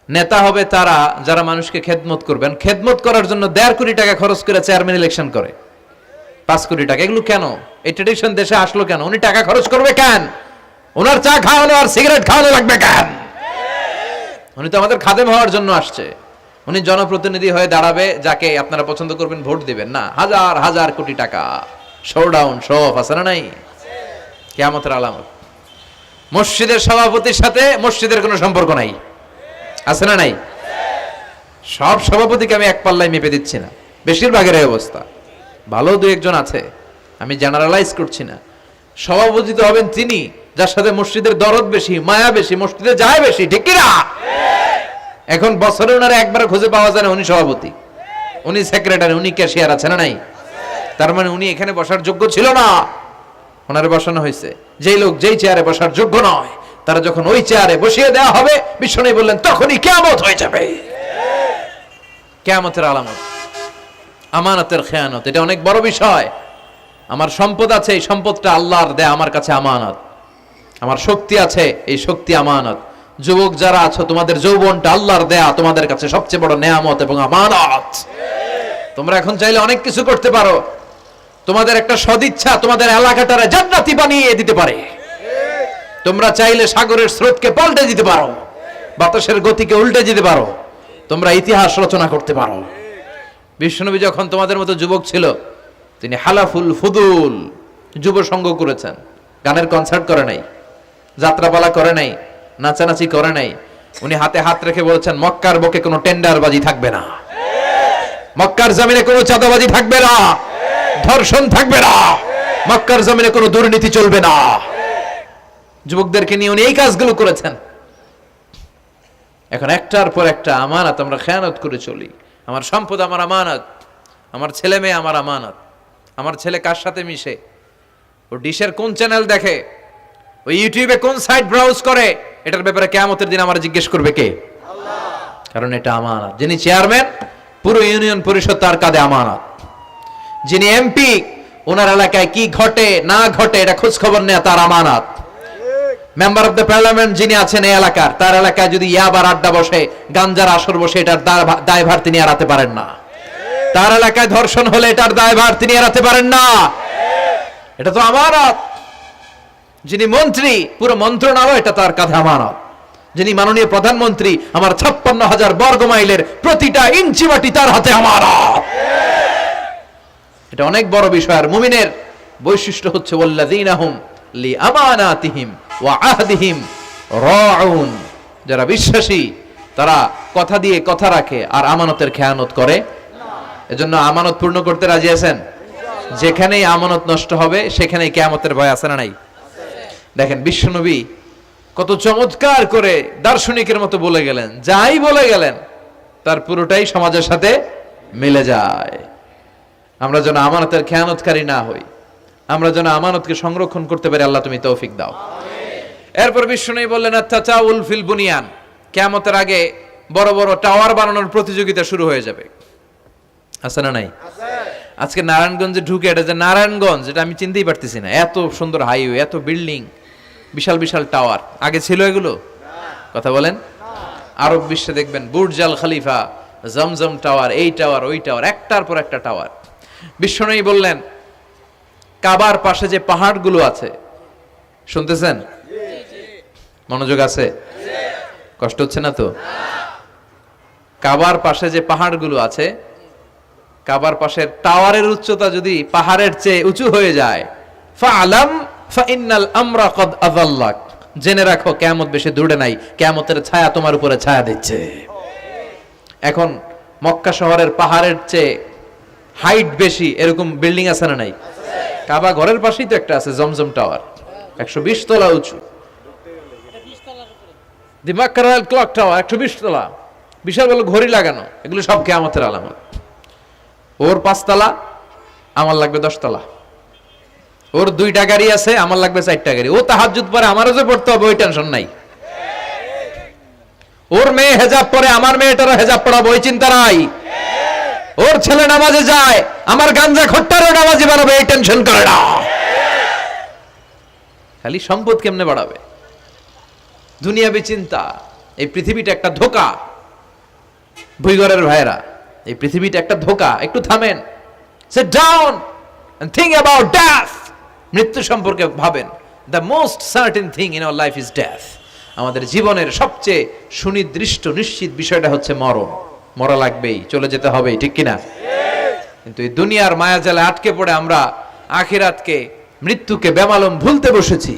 নেতা হবে তারা যারা মানুষকে খেদমত করবেন। খেদমত করার জন্য 1.5 কোটি টাকা খরচ করে চেয়ারম্যান ইলেকশন করে, 5 কোটি টাকা। এগুলো কেন? এই ট্রেডিশন দেশে আসলো কেন? উনি টাকা খরচ করবে কেন? ওনার চা খাওয়ানো আর সিগারেট খাওয়ানো লাগবে কেন? উনি তো আমাদের খাদেম হওয়ার জন্য আসছে। উনি জনপ্রতিনিধি হয়ে দাঁড়াবে, যাকে আপনারা পছন্দ করবেন ভোট দিবেন না। হাজার হাজার কোটি টাকা, শোডাউন, শো অফ আছে না নাই? কিয়ামতের আলামত। মসজিদের সভাপতির সাথে মসজিদের কোনো সম্পর্ক নাই, আছে না নাই? সব সভাপতিকে আমি এক পাল্লায় মেপে দিচ্ছি না, বেশিরভাগের এই অবস্থা। ভালো 2-1 আছে, আমি জেনারেলাইজ করছি না। সভাপতি তো হবেন তিনি যার সাথে মসজিদের দরদ বেশি, মায়া বেশি, মসজিদে যায় বেশি, ঠিক কিনা? এখন বছরে ওনারা একবার খুঁজে পাওয়া যায় না, উনি সভাপতি, উনি সেক্রেটারি, উনি ক্যাশিয়ার, আছে না নাই? তার মানে উনি এখানে বসার যোগ্য ছিল না, ওনারে বসানো হয়েছে। যেই লোক যেই চেয়ারে বসার যোগ্য নয়, তারা যখন ওই চেয়ারে বসিয়ে দেওয়া হবে, বিশ্বনবী বললেন তখনই কিয়ামত হয়ে যাবে। কিয়ামতের আলামত আমানতের খেয়ানত, এটা অনেক বড় বিষয়। আমার সম্পদ আছে, এই সম্পদটা আল্লাহর দেয়া, আমার কাছে আমানত। আমার শক্তি আছে, এই শক্তি আমানত। যুবক যারা আছো, তোমাদের যৌবনটা আল্লাহর দেয়া, তোমাদের কাছে সবচেয়ে বড় নেয়ামত এবং আমানত। তোমরা এখন চাইলে অনেক কিছু করতে পারো। তোমাদের একটা সদিচ্ছা তোমাদের এলাকাটারে জান্নাতি বানিয়ে দিতে পারে। তোমরা চাইলে সাগরের স্রোতকে পাল্টে দিতে পারো, বাতাসের গতিকে উল্টে দিতে পারো, তোমরা ইতিহাস রচনা করতে পারো। বিশ্বনবী যখন তোমাদের মতো যুবক ছিল, তিনি হালাফুল ফুদুল যুব সংঘ করেছেন। গানের কনসার্ট করে নাই, যাত্রাপালা করে নাই, নাচানাচি করে নাই। উনি হাতে হাত রেখে বলেছেন মক্কার বুকে কোনো টেন্ডারবাজি থাকবে না, মক্কার জমিনে কোনো চাঁদাবাজি থাকবে না, ধর্ষণ থাকবে না, মক্কার জমিনে কোনো দুর্নীতি চলবে না। যুবকদেরকে নিয়ে উনি এই কাজগুলো করেছেন। এখন একটার পর একটা আমানত আমরা খেয়ানত করে চলি। আমার সম্পদ আমার আমানত, আমার ছেলে মেয়ে আমার আমানত। আমার ছেলে কার সাথে মিশে, ও ডিশের কোন চ্যানেল দেখে, ওই ইউটিউবে কোন সাইট ব্রাউজ করে এটার ব্যাপারে কিয়ামতের দিন আমার জিজ্ঞেস করবে কে? আল্লাহ। কারণ এটা আমানত। যিনি চেয়ারম্যান, পুরো ইউনিয়ন পরিষদ তার কাঁধে আমানত। যিনি এমপি, ওনার এলাকায় কি ঘটে না ঘটে এটা খোঁজ খবর নেওয়া তার আমানত। মেম্বার অফ দ্য পার্লামেন্ট যিনি আছেন এই এলাকার, তার এলাকায় যদি ইয়াবার আড্ডা বসে, গাঞ্জার আসর বসে, এটার দায়ভার তিনি এড়াতে পারেন না। তার এলাকায় ধর্ষণ হলে এটার দায়ভার তিনি এড়াতে পারেন না। এটা তো আমানত। যিনি মন্ত্রী, পুরো মন্ত্রণালয় এটা তার কাঁধে আমানত। যিনি মাননীয় প্রধানমন্ত্রী, আমার 56,000 বর্গ মাইলের প্রতিটা ইঞ্চি মাটি তার হাতে আমানত। এটা অনেক বড় বিষয়। আর মুমিনের বৈশিষ্ট্য হচ্ছে ওয়াল্লাযীনা হুম লিআমানাতিহিম ওয়া আহদিহিম রাউন। যারা বিশ্বাসী তারা কথা দিয়ে কথা রাখে আর আমানতের খেয়ানত করে না। এজন্য আমানত পূর্ণ করতে রাজি আছেন? যেখানেই আমানত নষ্ট হবে সেখানেই কিয়ামতের ভয় আছে না নাই? দেখেন বিশ্বনবী কত চমৎকার করে দার্শনিকের মতো বলে গেলেন, যাই বলে গেলেন তার পুরোটাই সমাজের সাথে মিলে যায়। আমরা যেন আমানতের খেয়ানতকারী না হই, আমরা যেন আমানতকে সংরক্ষণ করতে পারি। আল্লাহ তুমি তৌফিক দাও। এরপর বিশ্বনবী বললেন আত-তাচাউল ফিল বুনিয়ান, কিয়ামতের আগে বড় বড় টাওয়ার বানানোর প্রতিযোগিতা শুরু হয়ে যাবে। আছে না নাই? আজকে নারায়ণগঞ্জে ঢুকে, এটা যে নারায়ণগঞ্জ এটা আমি চিনতেই পারতেছি না। এত সুন্দর হাইওয়ে, এত বিল্ডিং, বিশাল বিশাল টাওয়ার, আগে ছিল এগুলো? কথা বলেন। আরব বিশ্বে দেখবেন বুর্জ আল খলিফা, জমজম টাওয়ার, এই টাওয়ার ওই টাওয়ার, একটার পর একটা টাওয়ার। বিশ্বনবী বললেন কাবার পাশে যে পাহাড়গুলো আছে, শুনতেছেন? মনোযোগ আছে? কষ্ট হচ্ছে না তো? কাবার পাশে যে পাহাড়গুলো আছে, কাবার পাশের টাওয়ারের উচ্চতা যদি পাহাড়ের চেয়ে উঁচু হয়ে যায়, ফাআলাম ফাইন্নাল আমরা কদ আযাল্লাক, জেনে রাখো কিয়ামত বেশি দূরে নাই, কিয়ামতের ছায়া তোমার উপরে ছায়া দিচ্ছে। এখন মক্কা শহরের পাহাড়ের চেয়ে হাইট বেশি এরকম বিল্ডিং আছে না নাই? কাবা ঘরের পাশেই তো একটা আছে, জমজম টাওয়ার, 120 তলা উঁচু। দি মাক্কারাল ক্লক টাওয়ার 120 তলা, বিশাল বড় ঘড়ি লাগানো। এগুলো সব কিয়ামতের আলামত। ওর 5 তলা, আমার লাগবে 10 তলা। ওর 2টা গাড়ি আছে, আমার লাগবে 4টা গাড়ি। ও তাহাজ্জুদ পড়ে, আমারও যে পড়তে হবে ওই টেনশন নাই। ওর মেয়ে হেজাব পরে, আমার মেয়েটারও হেজাব পড়াবো ওই চিন্তা নাই। ওর ছেলে নামাজে যায়, আমার গাঞ্জা খট্টারও নামাজে বাড়াবে এই টেনশন করে না। খালি সম্পদ কেমনে বাড়াবে, দুনিয়াবি চিন্তা। এই পৃথিবীটা একটা ধোঁকা। ভুইগরের ভাইরা, এই পৃথিবীটা একটা ধোঁকা। একটু থামেন, sit down and think about death. মৃত্যু সম্পর্কে ভাবেন। The most certain thing in our life is death. আমাদের জীবনের সবচেয়ে সুনির্দিষ্ট নিশ্চিত বিষয়টা হচ্ছে মরণ। মরা লাগবেই, চলে যেতে হবেই, ঠিক কিনা? কিন্তু এই দুনিয়ার মায়াজালে আটকে পড়ে আমরা আখিরাতকে, মৃত্যুকে বেমালুম ভুলতে বসেছি।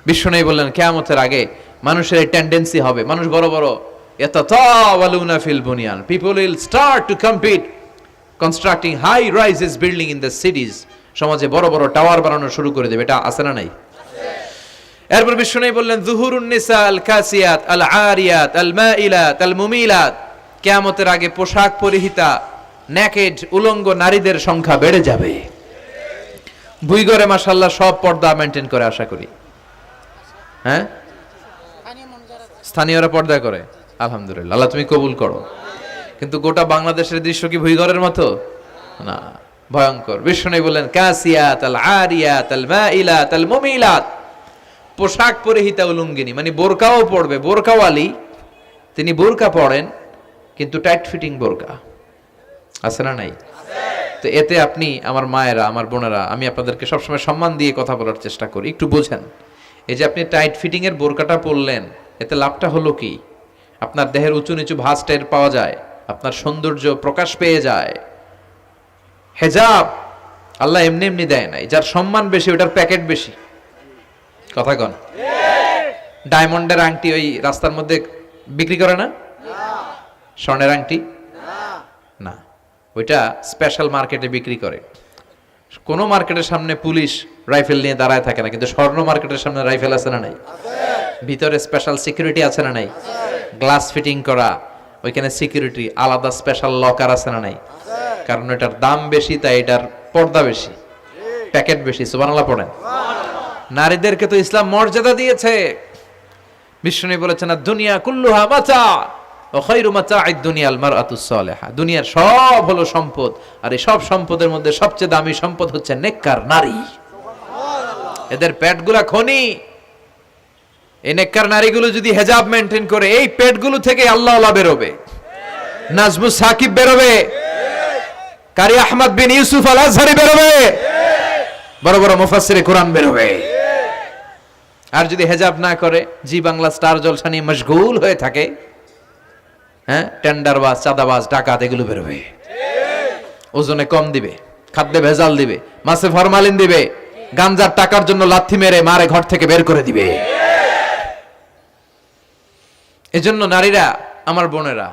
বিশ্বনবী বললেন কিয়ামতের আগে মানুষের এই টেন্ডেন্সি হবে, মানুষ বড় বড় ইয়াতাতাওয়ালুনা ফিল বুনিয়ান, people will start to compete constructing high rises building in the cities. সমাজে বড় বড় টাওয়ার বানানো শুরু করে দেবে। এটা আছে না নাই? এরপর বিশ্বনবী বললেন যুহুরুন নিসা আল কাসিয়াত আল আরিয়াত আল মাইলাত আল মুমিলাত, কিয়ামতের আগে পোশাক পরিহিতা নেকেড উলঙ্গ নারীদের সংখ্যা বেড়ে যাবে। বুইগরে মাশাআল্লাহ সব পর্দা মেইনটেইন করে, আশা করি। হ্যাঁ, স্থানীয়রা পর্দা করে, আলহামদুলিল্লাহ। আল্লাহ তুমি কবুল করো। কিন্তু গোটা বাংলাদেশের দৃশ্য কি ভুইগরের মতো? না, ভয়ঙ্কর। বিশ্বনবী বললেন কাসিয়াত আল আরিয়াত আল মাইলাত আল মুমিলাত, পোশাক পরিহিতা উলঙ্গিনী, মানে বোরকাও পড়বে, বোরকাওয়ালি। তিনি বোরকা পড়েন কিন্তু টাইট ফিটিং বোরকা, আছে না নাই? তো এতে আপনি, আমার মায়েরা, আমার বোনেরা, আমি আপনাদেরকে সবসময় সম্মান দিয়ে কথা বলার চেষ্টা করি, একটু বোঝেন। এই যে আপনি টাইট ফিটিং এর বোরকাটা পরলেন, এতে লাভটা হলো কি? আপনার দেহের উঁচু নিচু ভাঁজ টের পাওয়া যায়, আপনার সৌন্দর্য প্রকাশ পেয়ে যায়। হেজাব আল্লাহ এমনি এমনি দেয় নাই, যার সম্মান বেশি ওটার প্যাকেট বেশি। কথা কন। ডায়মন্ডের আংটি ওই রাস্তার মধ্যে বিক্রি করে না? স্বর্ণের আংটি না, ওইটা স্পেশাল মার্কেটে বিক্রি করে। কোন মার্কেটের সামনে পুলিশ রাইফেল নিয়ে দাঁড়ায় থাকে না, কিন্তু স্বর্ণ মার্কেটের সামনে রাইফেল আছে না নাই? ভিতরে স্পেশাল সিকিউরিটি আছে না নাই? গ্লাস ফিটিং করা, ওইখানে সিকিউরিটি আলাদা, স্পেশাল লকার আছে না নাই? কারণ এটার দাম বেশি, তাই এটার পর্দা বেশি, প্যাকেট বেশি। সুবহানাল্লাহ পড়েন। নারীদেরকে তো ইসলাম মর্যাদা দিয়েছে। বিষ্ণু বলেছেন দুনিয়া কুল্লুহা মাতা ও খায়রু মাতা'আদ দুনিয়াল মারআতুস সালিহা। দুনিয়ার সব হলো সম্পদ, আর এই সব সম্পদের মধ্যে সবচেয়ে দামি সম্পদ হচ্ছে নেককার নারী। এদের পেটগুলা খনি। এই নেককার নারীগুলো যদি হিজাব মেইনটেইন করে, এই পেটগুলো থেকে আল্লাহওয়ালা বেরোবে, নাজমুস সাকিব বেরোবে, কারি আহমদ বিন ইউসুফ আল আজহারি বেরোবে, বড় বড় মুফাসসিরে কোরআন বেরোবে। আর যদি হেজাব না করে, জি বাংলা স্টার জলসা নিয়ে মশগুল হয়ে থাকে, হ্যাঁ, টেন্ডারবাজ, চাঁদাবাজ, ডাকাত, এগুলো বেরোবে। ওজনে কম দিবে, খাদ্যে ভেজাল দিবে, মাছে ফরমালিন দিবে, গাঞ্জার টাকার জন্য লাথি মেরে মারে ঘর থেকে বের করে দিবে। এজন্য নারীরা, আমার বোনেরা,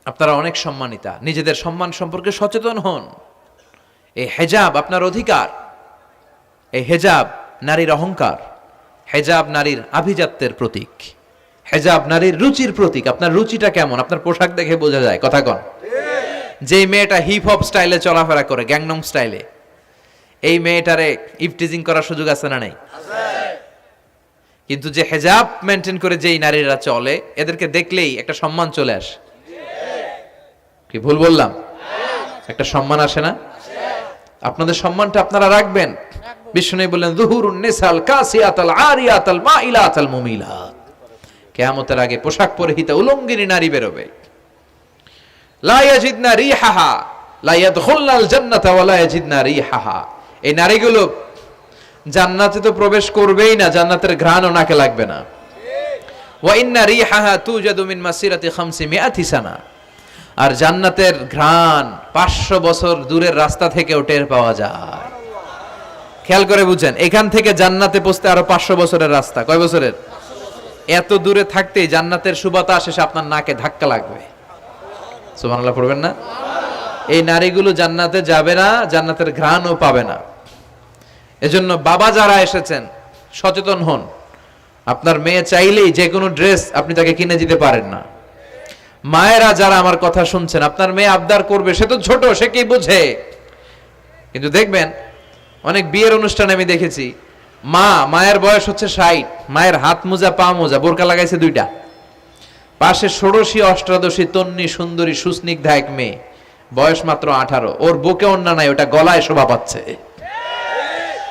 আপনারা অনেক সম্মানিতা। নিজেদের সম্মান সম্পর্কে সচেতন হন। এই হেজাব আপনার অধিকার। এই হেজাব নারীর অহংকার। হেজাব নারীর আভিজাত্যের প্রতীক। হেজাব নারীর রুচির প্রতীক। আপনার রুচিটা কেমন আপনার পোশাক দেখে বোঝা যায়। কথা কন। যে মেয়েটা হিপ হপ স্টাইলে চলাফেরা করে, গ্যাংনং স্টাইলে, এই মেয়েটারে ইফটিজিং করার সুযোগ আছে না নাই? কিন্তু যে হেজাব মেনটেন করে যেই নারীরা চলে, এদেরকে দেখলেই একটা সম্মান চলে আসে। কি ভুল বললাম? একটা সম্মান আসে না? আপনাদের সম্মানটা আপনারা রাখবেন। বিষ্ণু বললেন যুহুরুন নিসাল কাসিয়াতাল আরিয়াতাল মাইলাতাল মুমিলাত। কিয়ামতের আগে পোশাক পরিহিতা উলঙ্গিনী নারী বেরোবে। লা ইয়াজিদনা রিহাহা লা ইয়াদখুলনাল জান্নাতা ওয়া লা ইয়াজিদনা রিহাহা। এই নারীগুলো জান্নাতে তো প্রবেশ করবেই না, জান্নাতের ঘ্রাণও নাকে লাগবে না। ওয়া ইন্না রিহাহা তুজাদু মিন মাসিরাতি 500 সানা। আর জান্নাতের ঘ্রাণ 500 বছর দূরের রাস্তা থেকেও টের পাওয়া যায়। খেয়াল করে বুঝেন, এখান থেকে জান্নাতে পৌঁছতে আরো 500 বছরের রাস্তা। কয় বছরের? এত দূরে থাকতেই জান্নাতের সুবাতাস এসে আপনার নাকে ধাক্কা লাগবে। সুবহানাল্লাহ পড়বেন না? এই নারীগুলো জান্নাতে যাবে না, জান্নাতের ঘ্রাণও পাবে না। এজন্য বাবা যারা এসেছেন, সচেতন হন। আপনার মেয়ে চাইলেই যে কোনো ড্রেস আপনি তাকে কিনে দিতে পারেন না। মায়েরা যারা আমার কথা শুনছেন, আপনার মেয়ে আবদার করবে, সে তো ছোট, সে কি বুঝে। কিন্তু দেখবেন অনেক বিয়ের অনুষ্ঠানে আমি দেখেছি, মায়ের বয়স হচ্ছে 60, মায়ের হাত মোজা, পা মোজা, বোরকা লাগাইছে 2টা, পাশে ষোড়শী, অষ্টাদশী, তন্নি, সুন্দরী, সুস্নিগ্ধা এক মেয়ে, বয়স মাত্র 18। ওর বুকে ওন্না নাই, ওটা গলায় শোভা পাচ্ছে।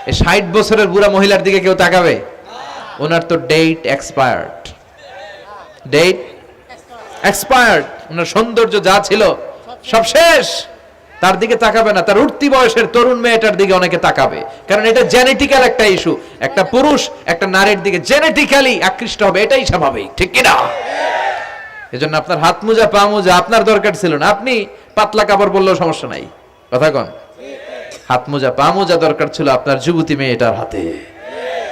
এই 60 বছরের বুড়া মহিলার দিকে কেউ তাকাবে? ওনার তো ডেট এক্সপায়ার্ড। Date expired. ওনার সৌন্দর্য যা ছিল সব শেষ। তার দিকে তাকাবে না। তার উঠতি বয়সের তরুণ মেয়েটার দিকে অনেকে তাকাবে, কারণ এটা জেনেটিক্যাল একটা ইস্যু। একটা পুরুষ একটা নারীর দিকে জেনেটিক্যালি আকৃষ্ট হবে, এটাই স্বাভাবিক, ঠিক কি না? এজন্য আপনার হাত মোজা, পা মোজা আপনার দরকার ছিল না। আপনি পাতলা কাপড় পরলেও সমস্যা নাই। কথা কন। হাত মোজা, পা মোজা দরকার ছিল আপনার যুবতী মেয়েটার হাতে,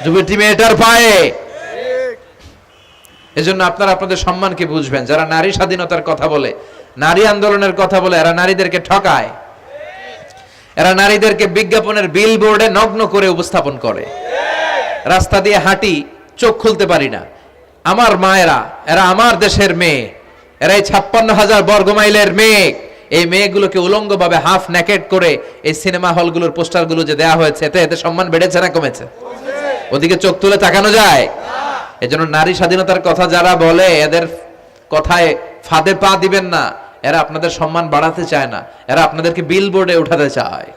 যুবতী মেয়েটার পায়ে। এজন্য আপনারা আপনাদের সম্মানকে বুঝবেন। যারা নারী স্বাধীনতার কথা বলে, নারী আন্দোলনের কথা বলে, এরা নারীদেরকে ঠকায়। এরা নারীদেরকে বিজ্ঞাপনের বিলবোর্ডে নগ্ন করে উপস্থাপন করে। রাস্তা দিয়ে হাঁটি, চোখ খুলতে পারি না। আমার মায়েরা, এরা আমার দেশের মেয়ে, এরা এই 56,000 বর্গ মাইলের মেয়ে। এই মেয়েগুলোকে উলঙ্গভাবে হাফ নেকেড করে এই সিনেমা হলগুলোর পোস্টারগুলো যে দেয়া হয়েছে, এতে সম্মান বেড়েছে না কমেছে? ওদিকে চোখ তুলে তাকানো যায়? এজন্য নারী স্বাধীনতার কথা যারা বলে, এদের কথায় ফাঁদে পা দিবেন না। এরা আপনাদের সম্মান বাড়াতে চায় না, এরা আপনাদেরকে বিলবোর্ডে উঠাতে চায়,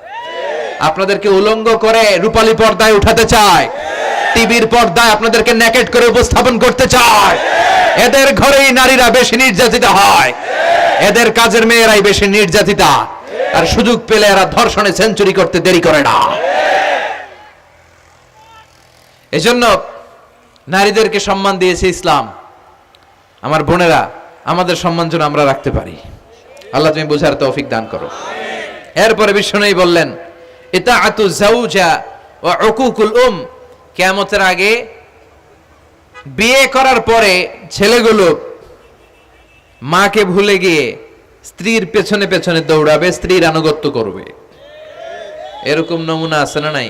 আপনাদেরকে উলঙ্গ করে রূপালী পর্দায় উঠাতে চায়, টিভির পর্দায় আপনাদেরকে নেকেড করে উপস্থাপন করতে চায়। এদের ঘরেই নারীরা বেশি নির্যাতিতা হয়, এদের কাজের মেয়েরাই বেশি নির্যাতিতা। আর সুযোগ পেলে এরা ধর্ষণে সেঞ্চুরি করতে দেরি করে না। এজন্য নারীদেরকে সম্মান দিয়েছে ইসলাম। আমার বোনেরা, আমাদের সম্মান যেন আমরা রাখতে পারি। আল্লাহ তুমি বোঝার তৌফিক দান করো। এরপরে বিষ্ণু বললেন ইতাআতু যাওজা ওয়া উকুকুল কিয়ামতের আগে বিয়ে করার পরে ছেলেগুলো মাকে ভুলে গিয়ে স্ত্রীর পেছনে পেছনে দৌড়াবে, স্ত্রীর আনুগত্য করবে। এরকম নমুনা আছে না নাই?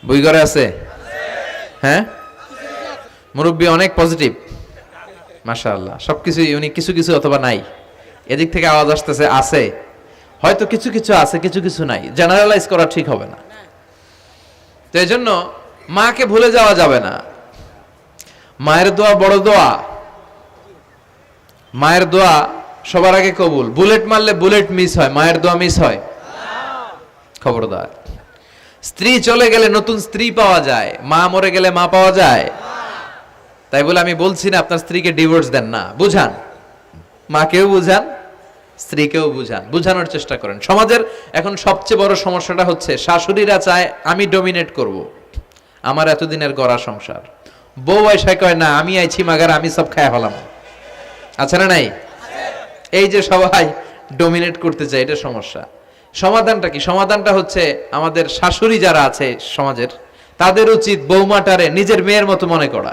বই ঘরে আছে? হ্যাঁ, মুরব্বী অনেক পজিটিভ, মাশাআল্লাহ। সবকিছু ইউনিক, কিছু কিছু অথবা নাই। এদিক থেকে আওয়াজ আসতেছে আছে, হয়তো কিছু কিছু আছে, কিছু কিছু নাই। জেনারেলাইজ করা ঠিক হবে না। তো এই জন্য মাকে ভুলে যাওয়া যাবে না। মায়ের দোয়া বড় দোয়া। মায়ের দোয়া সবার আগে কবুল। বুলেট মারলে বুলেট মিস হয়, মায়ের দোয়া মিস হয়? খবরদার। স্ত্রী চলে গেলে নতুন স্ত্রী পাওয়া যায়, মা মরে গেলে মা পাওয়া যায়? তাই বলে আমি বলছি না আপনার স্ত্রীকে ডিভোর্স দেন না, বুঝান, মাকেও বুঝান, স্ত্রীকেও বুঝান, বুঝানোর চেষ্টা করেন। সমাজের এখন সবচেয়ে বড় সমস্যাটা হচ্ছে শাশুড়িরা চায় আমি ডমিনেট করব, আমার এতদিনের গড়া সংসার। বউ এসে কয় না আমি আইছি মাগার, আমি সব খায় হলাম। আছে না নাই? এই যে সবাই ডমিনেট করতে চায়, এটা সমস্যা। সমাধানটা কি? সমাধানটা হচ্ছে আমাদের শাশুড়ি যারা আছে সমাজের, তাদের উচিত বৌমাটারে নিজের মেয়ের মতো মনে করা।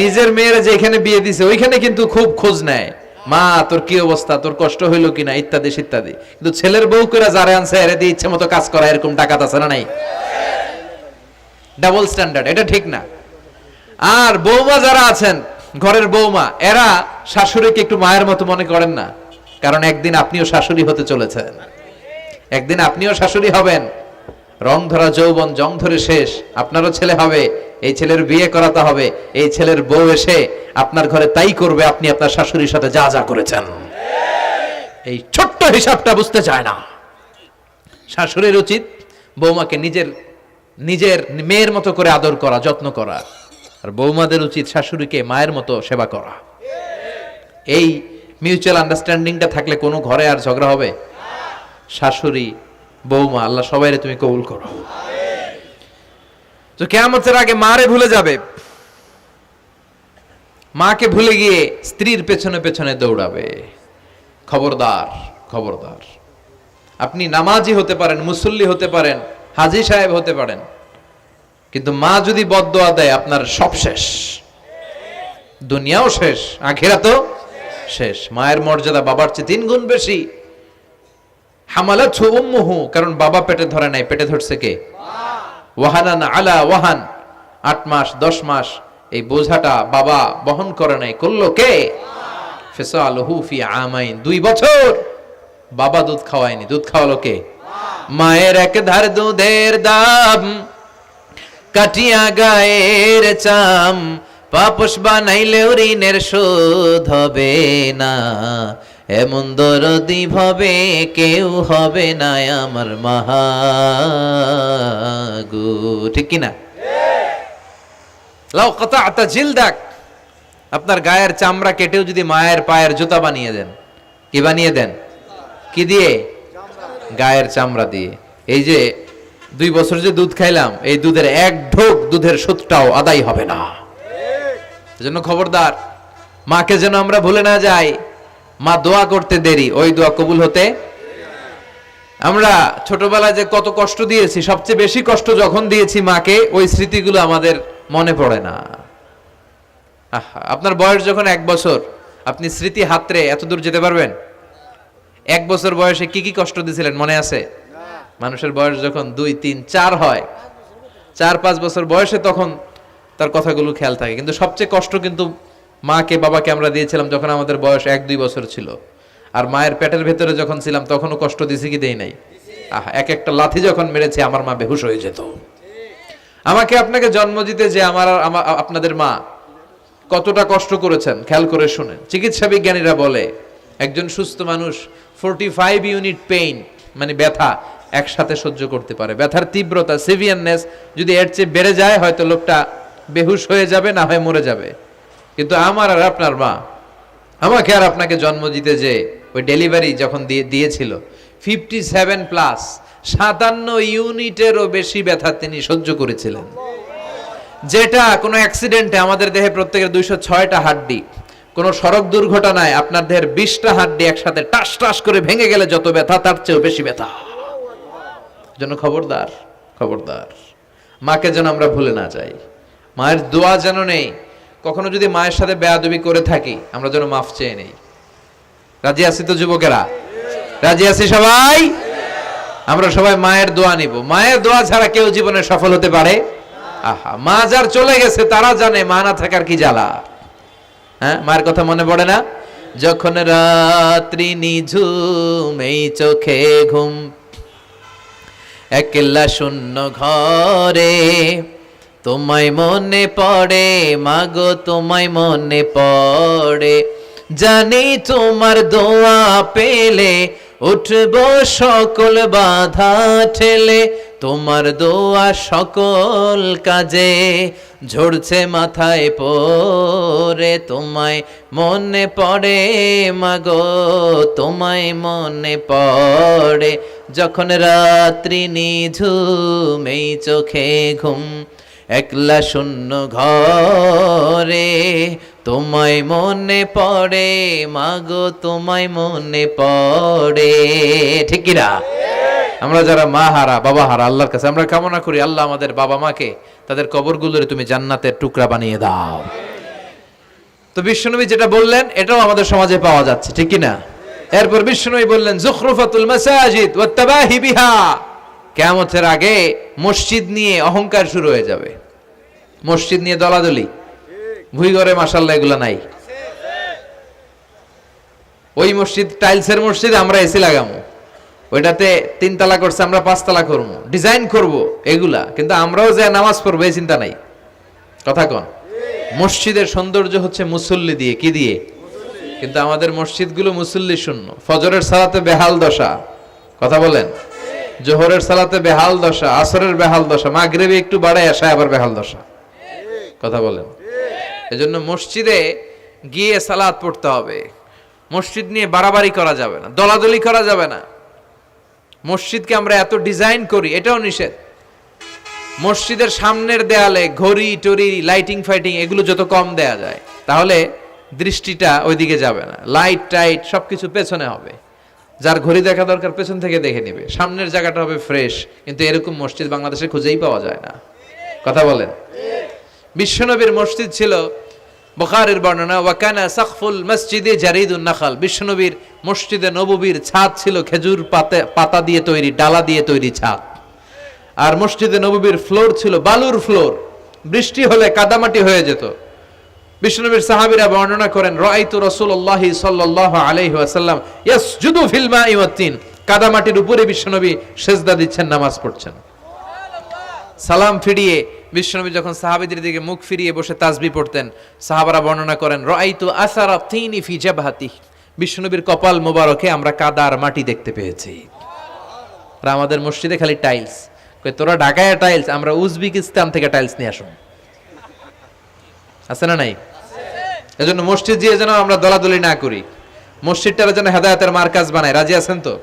নিজের মেয়েরা যেখানে বিয়ে দিছে ওইখানে কিন্তু খুব খোঁজ নেয়, মা তোর কি অবস্থা, তোর কষ্ট হইলো কিনা, ইত্যাদি ইত্যাদি। কিন্তু ছেলের বউ করে যারা আনছে এর দিয়ে ইচ্ছে মতো কাজ করা, এরকম ডাকাত আছে না নাই? ডাবল স্ট্যান্ডার্ড, এটা ঠিক না। আর বৌমা যারা আছেন, ঘরের বৌমা, এরা শাশুড়িকে একটু মায়ের মতো মনে করেন না, কারণ একদিন আপনিও শাশুড়ি হতে চলেছেন, একদিন আপনিও শাশুড়ি হবেন। রং ধরা যৌবন জং ধরে শেষ, আপনারও ছেলে হবে, এই ছেলের বিয়ে করাতে হবে, এই ছেলের বউ এসে আপনার ঘরে তাই করবে আপনি আপনার শাশুড়ির সাথে যা যা করেছেন। এই ছোট্ট হিসাবটা বুঝতে চায় না। শাশুড়ির উচিত বৌমাকে নিজের নিজের মেয়ের মতো করে আদর করা, যত্ন করা, আর বৌমাদের উচিত শাশুড়িকে মায়ের মতো সেবা করা। এই মিউচুয়াল আন্ডারস্ট্যান্ডিংটা থাকলে কোনো ঘরে আর ঝগড়া হবে? শাশুড়ি বৌমা, আল্লাহ সবাইরে তুমি কবুল করো। তো কিয়ামতের আগে মারে ভুলে যাবে, মাকে ভুলে গিয়ে স্ত্রীর পেছনে পেছনে দৌড়াবে। খবরদার, খবরদার। আপনি নামাজি হতে পারেন, মুসল্লি হতে পারেন, হাজী সাহেব হতে পারেন, কিন্তু মা যদি বদদোয়া দেয় আপনার সব শেষ, দুনিয়াও শেষ, আখিরাতও শেষ। মায়ের মর্যাদা বাবার চেয়ে 3 গুণ বেশি। হামালাতহু উম্মুহু, কারণ বাবা পেটে ধরে নাই, পেটে ধরছে কে? ওয়াহানান আলা ওয়াহান, 8 মাস 10 মাস এই বোঝাটা বাবা বহন করে নাই, করলো কে? ফিসালুহু ফি আমাইন, 2 বছর বাবা দুধ খাওয়ায়নি, দুধ খাওয়ালো কে? মায়ের এক ধার দুধের দাম কাটিয়া গায়ের চাম, পাপস বানাইলেও ঋণের শোধ হবে না, এমন দরদি ভাবে কেউ হবে না আমার মাহাগো। ঠিক কিনা? লাউ কাতা'তা জিলদাক, আপনার গায়ের চামড়া কেটেও যদি মায়ের পায়ের জুতা বানিয়ে দেন, কি বানিয়ে দেন? কি দিয়ে? গায়ের চামড়া দিয়ে। এই যে 2 বছর যে দুধ খাইলাম, এই দুধের 1 ঢোক দুধের সুদটাও আদায় হবে না। এজন্য খবরদার, মাকে যেন আমরা ভুলে না যাই। মা দোয়া করতে দেরি, ওই দোয়া কবুল হতে। আমরা ছোটবেলায় যে কত কষ্ট দিয়েছি, সবচেয়ে বেশি কষ্ট যখন দিয়েছি মাকে, ওই স্মৃতিগুলো আমাদের মনে পড়ে না। আপনার বয়স যখন 1 বছর, আপনি স্মৃতি হাতরে এত দূর যেতে পারবেন? 1 বছর বয়সে কি কি কষ্ট দিয়েছিলেন মনে আছে? মানুষের বয়স যখন 2, 3, 4 হয়, 4-5 বছর বয়সে, তখন তার কথাগুলো খেয়াল থাকে। কিন্তু সবচেয়ে কষ্ট কিন্তু মাকে বাবাকে আমরা দিয়েছিলাম যখন আমাদের বয়স 1-2 বছর ছিল। আর মায়ের পেটের ভেতরে যখন ছিলাম তখনও কষ্ট দিছি কি দেই নাই? এক একটা লাথি যখন মেরেছে আমার মা বেহুশ হয়ে যেত। আমাকে আপনাকে জন্ম দিতে যে আপনাদের মা কতটা কষ্ট করেছেন খেয়াল করে শুনেন। চিকিৎসা বিজ্ঞানীরা বলে একজন সুস্থ মানুষ 45 ইউনিট পেইন, মানে ব্যথা, একসাথে সহ্য করতে পারে। ব্যথার তীব্রতা, সিভিয়ারনেস যদি এর চেয়ে বেড়ে যায়, হয়তো লোকটা বেহুশ হয়ে যাবে, না হয় মরে যাবে। কিন্তু আমার আর আপনার মা আমাকে আর আপনাকে জন্ম দিতে যে ওই ডেলিভারি যখন দিয়েছিল, 57+, 57 ইউনিটেরও বেশি ব্যথা তিনি সহ্য করেছিলেন। যেটা কোনো অ্যাক্সিডেন্টে আমাদের দেহে প্রত্যেকের 206টা হাড্ডি, কোনো সড়ক দুর্ঘটনায় আপনার দেহের 20টা হাড্ডি একসাথে টাস টাস করে ভেঙে গেলে যত ব্যথা, তার চেয়েও বেশি ব্যথা। জন্য খবরদার, খবরদার, মাকে যেন আমরা ভুলে না যাই। মায়ের দোয়া যেন নেই। কখনো যদি মায়ের সাথে বেয়াদবি করে থাকি, আমরা যেন মাফ চেয়ে নেই। রাজি আছি তো যুবকেরা? রাজি আছি সবাই? আমরা সবাই মায়ের দোয়া নিব। মায়ের দোয়া ছাড়া কেউ জীবনে সফল হতে পারে? মা যার চলে গেছে তারা জানে মা না থাকার কি জ্বালা। হ্যাঁ, মায়ের কথা মনে পড়ে না? যখন রাত্রি নিঝুম এই চোখে ঘুম, একলা শূন্য ঘরে তোমায় মনে পড়ে মাগো, তোমায় মনে পড়ে। জানি তোমার দোয়া পেলে উঠব সকল বাধা ঠেলে, তোমার দোয়া সকল কাজে ঝরছে মাথায় পড়ে। তোমায় মনে পড়ে মাগো, তোমায় মনে পড়ে। যখন রাত্রি নিঝুম এই চোখে ঘুম, একলা শূন্য ঘরে তোমায় মনে পড়ে মাগো, তোমায় মনে পড়ে। ঠিক কি না? আমরা যারা মা হারা বাবা হারা আল্লাহর কাছে আমরা কামনা করি, আল্লাহ আমাদের বাবা মাকে তাদের কবরগুলোরে তুমি জান্নাতের টুকরা বানিয়ে দাও। তো বিশ্বনবী যেটা বললেন এটাও আমাদের সমাজে পাওয়া যাচ্ছে, ঠিক কি না? এরপর বিশ্বনবী বললেন যুখরুফাতুল মাসাজিদ ওয়াত তাবাহি বিহা, কিয়ামতের আগে মসজিদ নিয়ে অহংকার শুরু হয়ে যাবে। মসজিদ নিয়ে দলাদলি, ভুই ঘরে মাশাআল্লাহ এগুলো নাই। ওই মসজিদ টাইলসের মসজিদ, আমরা এসি লাগামো, ওইটাতে 3 তালা করছে আমরা 5 তালা করবো, ডিজাইন করব এগুলা, কিন্তু আমরাও যে নামাজ পড়বো এই চিন্তা নাই। কথা কন? মসজিদের সৌন্দর্য হচ্ছে মুসল্লি দিয়ে, কি দিয়ে? কিন্তু আমাদের মসজিদগুলো মুসল্লি শূন্য। ফজরের সালাতে বেহাল দশা, কথা বলেন। জোহরের সালাতে বেহাল দশা, আসরের বেহাল দশা, মাগরিবে একটু বাড়ায় আসা আবার বেহাল দশা, কথা বলেন। এজন্য মসজিদে গিয়ে সালাত পড়তে হবে। মসজিদ নিয়ে বাড়াবাড়ি করা যাবে না, দলাদলি করা যাবে না। মসজিদকে আমরা এত ডিজাইন করি, এটাও নিষেধ। মসজিদের সামনের দেয়ালে ঘড়ি টড়ি লাইটিং ফাইটিং এগুলো যত কম দেয়া যায়, তাহলে দৃষ্টিটা ওইদিকে যাবে না। লাইট টাইট সবকিছু পেছনে হবে, যার ঘড়ি দেখা দরকার পেছন থেকে দেখে নিবে, সামনের জায়গাটা হবে ফ্রেশ। কিন্তু এরকম মসজিদ বাংলাদেশে খুঁজেই পাওয়া যায় না, কথা বলেন। বিশ্বনবীর মসজিদ ছিল, বুখারীর বর্ণনা, ওয়াকানা সাকফুল মসজিদে জারিদুন নাখাল, বিশ্বনবীর মসজিদে নববীর ছাদ ছিল খেজুর পাতা দিয়ে তৈরি, ডালা দিয়ে তৈরি ছাদ। আর মসজিদে নববীর ফ্লোর ছিল বালুর ফ্লোর, বৃষ্টি হলে কাদামাটি হয়ে যেত। বিশ্বনবীর সাহাবীরা বর্ণনা করেন, রাআইতু রাসূলুল্লাহ সাল্লাল্লাহু আলাইহি ওয়াসাল্লাম ইয়াসজুদু ফিল মাই ওয়াত তিন, কাদামাটির উপরে বিশ্বনবী সিজদা দিচ্ছেন, নামাজ পড়ছেন। সালাম ফিরিয়ে বিশ্বনবী যখন সাহাবীদের দিকে মুখ ফিরিয়ে বসে তাসবিহ পড়তেন, সাহাবারা বর্ণনা করেন, রাআইতু আসারা তিনি ফি জাবহাতি, বিশ্বনবীর কপাল মোবারকে আমরা কাদার মাটি দেখতে পেয়েছি। আর আমাদের মসজিদে খালি টাইলস। কই তোরা ঢাকায় টাইলস, আমরা উজবেকিস্তান থেকে টাইলস নিয়ে আসুন, আছে না নাই? এজন্য মসজিদ দিয়ে যেন আমরা দলাদলি না করি, মসজিদটার যেন হেদায়েতের মার্কাজ বানায়। রাজি আছেন তো?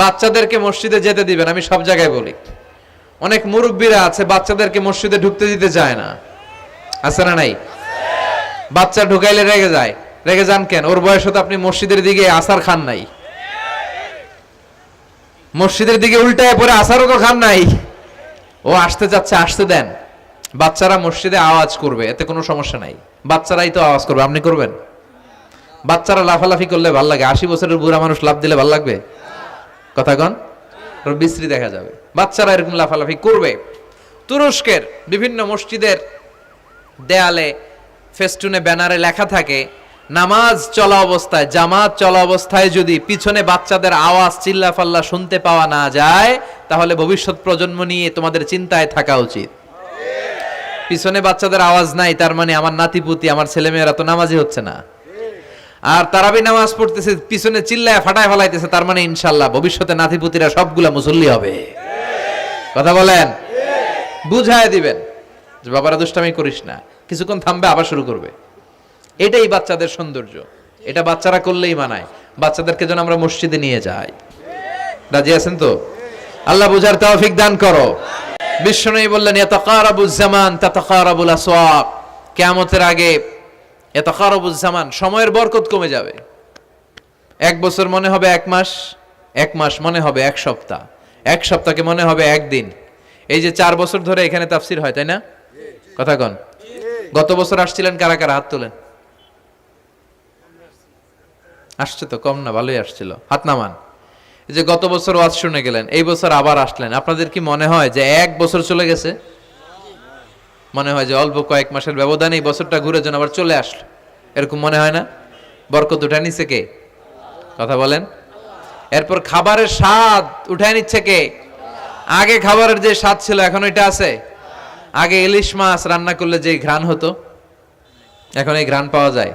বাচ্চাদেরকে মসজিদে যেতে দিবেন, আমি সব জায়গায় বলি। অনেক মুরব্বীরা আছে বাচ্চাদেরকে মসজিদে ঢুকতে দিতে চায় না, আছে না নাই? বাচ্চা ঢুকাইলে রেগে যায়। রেগে যান কেন? ওর বয়স হতে আপনি মসজিদের দিকে আসার খান নাই, মসজিদের দিকে উল্টায় পরে আসারও তো খান নাই। ও আসতে যাচ্ছে, আসতে দেন। বাচ্চারা মসজিদে আওয়াজ করবে, এতে কোনো সমস্যা নাই, বাচ্চারাই তো আওয়াজ করবে, আপনি করবেন? বাচ্চারা লাফালাফি করলে ভাল লাগে, 80 বছরের বুড়া মানুষ লাফ দিলে ভাল লাগবে? কথা কন, বিশ্রী দেখা যাবে। বাচ্চারা এরকম লাফালাফি করবে। তুরস্কের বিভিন্ন মসজিদের দেয়ালে ফেস্টুনে ব্যানারে লেখা থাকে, নামাজ চলা অবস্থায়, জামাত চলা অবস্থায় যদি পিছনে বাচ্চাদের আওয়াজ চিল্লাফাল্লা শুনতে পাওয়া না যায়, তাহলে ভবিষ্যৎ প্রজন্ম নিয়ে তোমাদের চিন্তায় থাকা উচিত। পিছনে বাচ্চাদের আওয়াজ নাই, তার মানে আমার নাতিপুতি, আমার ছেলেমেয়েরা তো নামাজি হচ্ছে না। আর তারাবি নামাজ পড়তেছে, পিছনে চিল্লায় ফাটায় ফেলাইতেছে, তার মানে ইনশাল্লাহ ভবিষ্যতে নাতিপুতিরা সবগুলা মুসল্লি হবে। কথা বলেন। বুঝায় দিবেন যে বাবারা দুষ্টামি করিস না, কিছুক্ষণ থামবে আবার শুরু করবে। এটাই বাচ্চাদের সৌন্দর্য, এটা বাচ্চারা করলেই মানায়। বাচ্চাদেরকে যেন আমরা মসজিদে নিয়ে যাই। রাজি আছেন তো? আল্লাহ বুঝার তৌফিক দান করো। বিশ্বনবী বললেন, ইয়াতাকারাবুজ জামান তাতাকারাবুল আসওয়াক, কিয়ামতের আগে ইয়াতাকারাবুজ জামান, সময়ের বরকত কমে যাবে। 1 বছর মনে হবে 1 মাস, 1 মাস মনে হবে 1 সপ্তাহ, 1 সপ্তাহকে মনে হবে 1 দিন। এই যে 4 বছর ধরে এখানে তাফসীর হয়, তাই না? কথা কন। গত বছর আসছিলেন কারা কারা? হাত তোলেন। আসছে তো কম না, ভালোই আসছিল, হাত নামান। এই যে গত বছর ওয়াজ শুনে গেলেন, এই বছর আবার আসলেন, আপনাদের কি মনে হয় যে 1 বছর চলে গেছে? মনে হয় যে অল্প কয়েক মাসের ব্যবধানে এই বছরটা ঘুরে যেন আবার চলে আসলো, এরকম মনে হয় না? বরকত উঠায় নিচ্ছে কে? কথা বলেন। এরপর খাবারের স্বাদ উঠায় নিচ্ছে কে? আগে খাবারের যে স্বাদ ছিল এখন এটা আছে? আগে ইলিশ মাছ রান্না করলে যে ঘ্রাণ হতো এখন এই ঘ্রাণ পাওয়া যায়?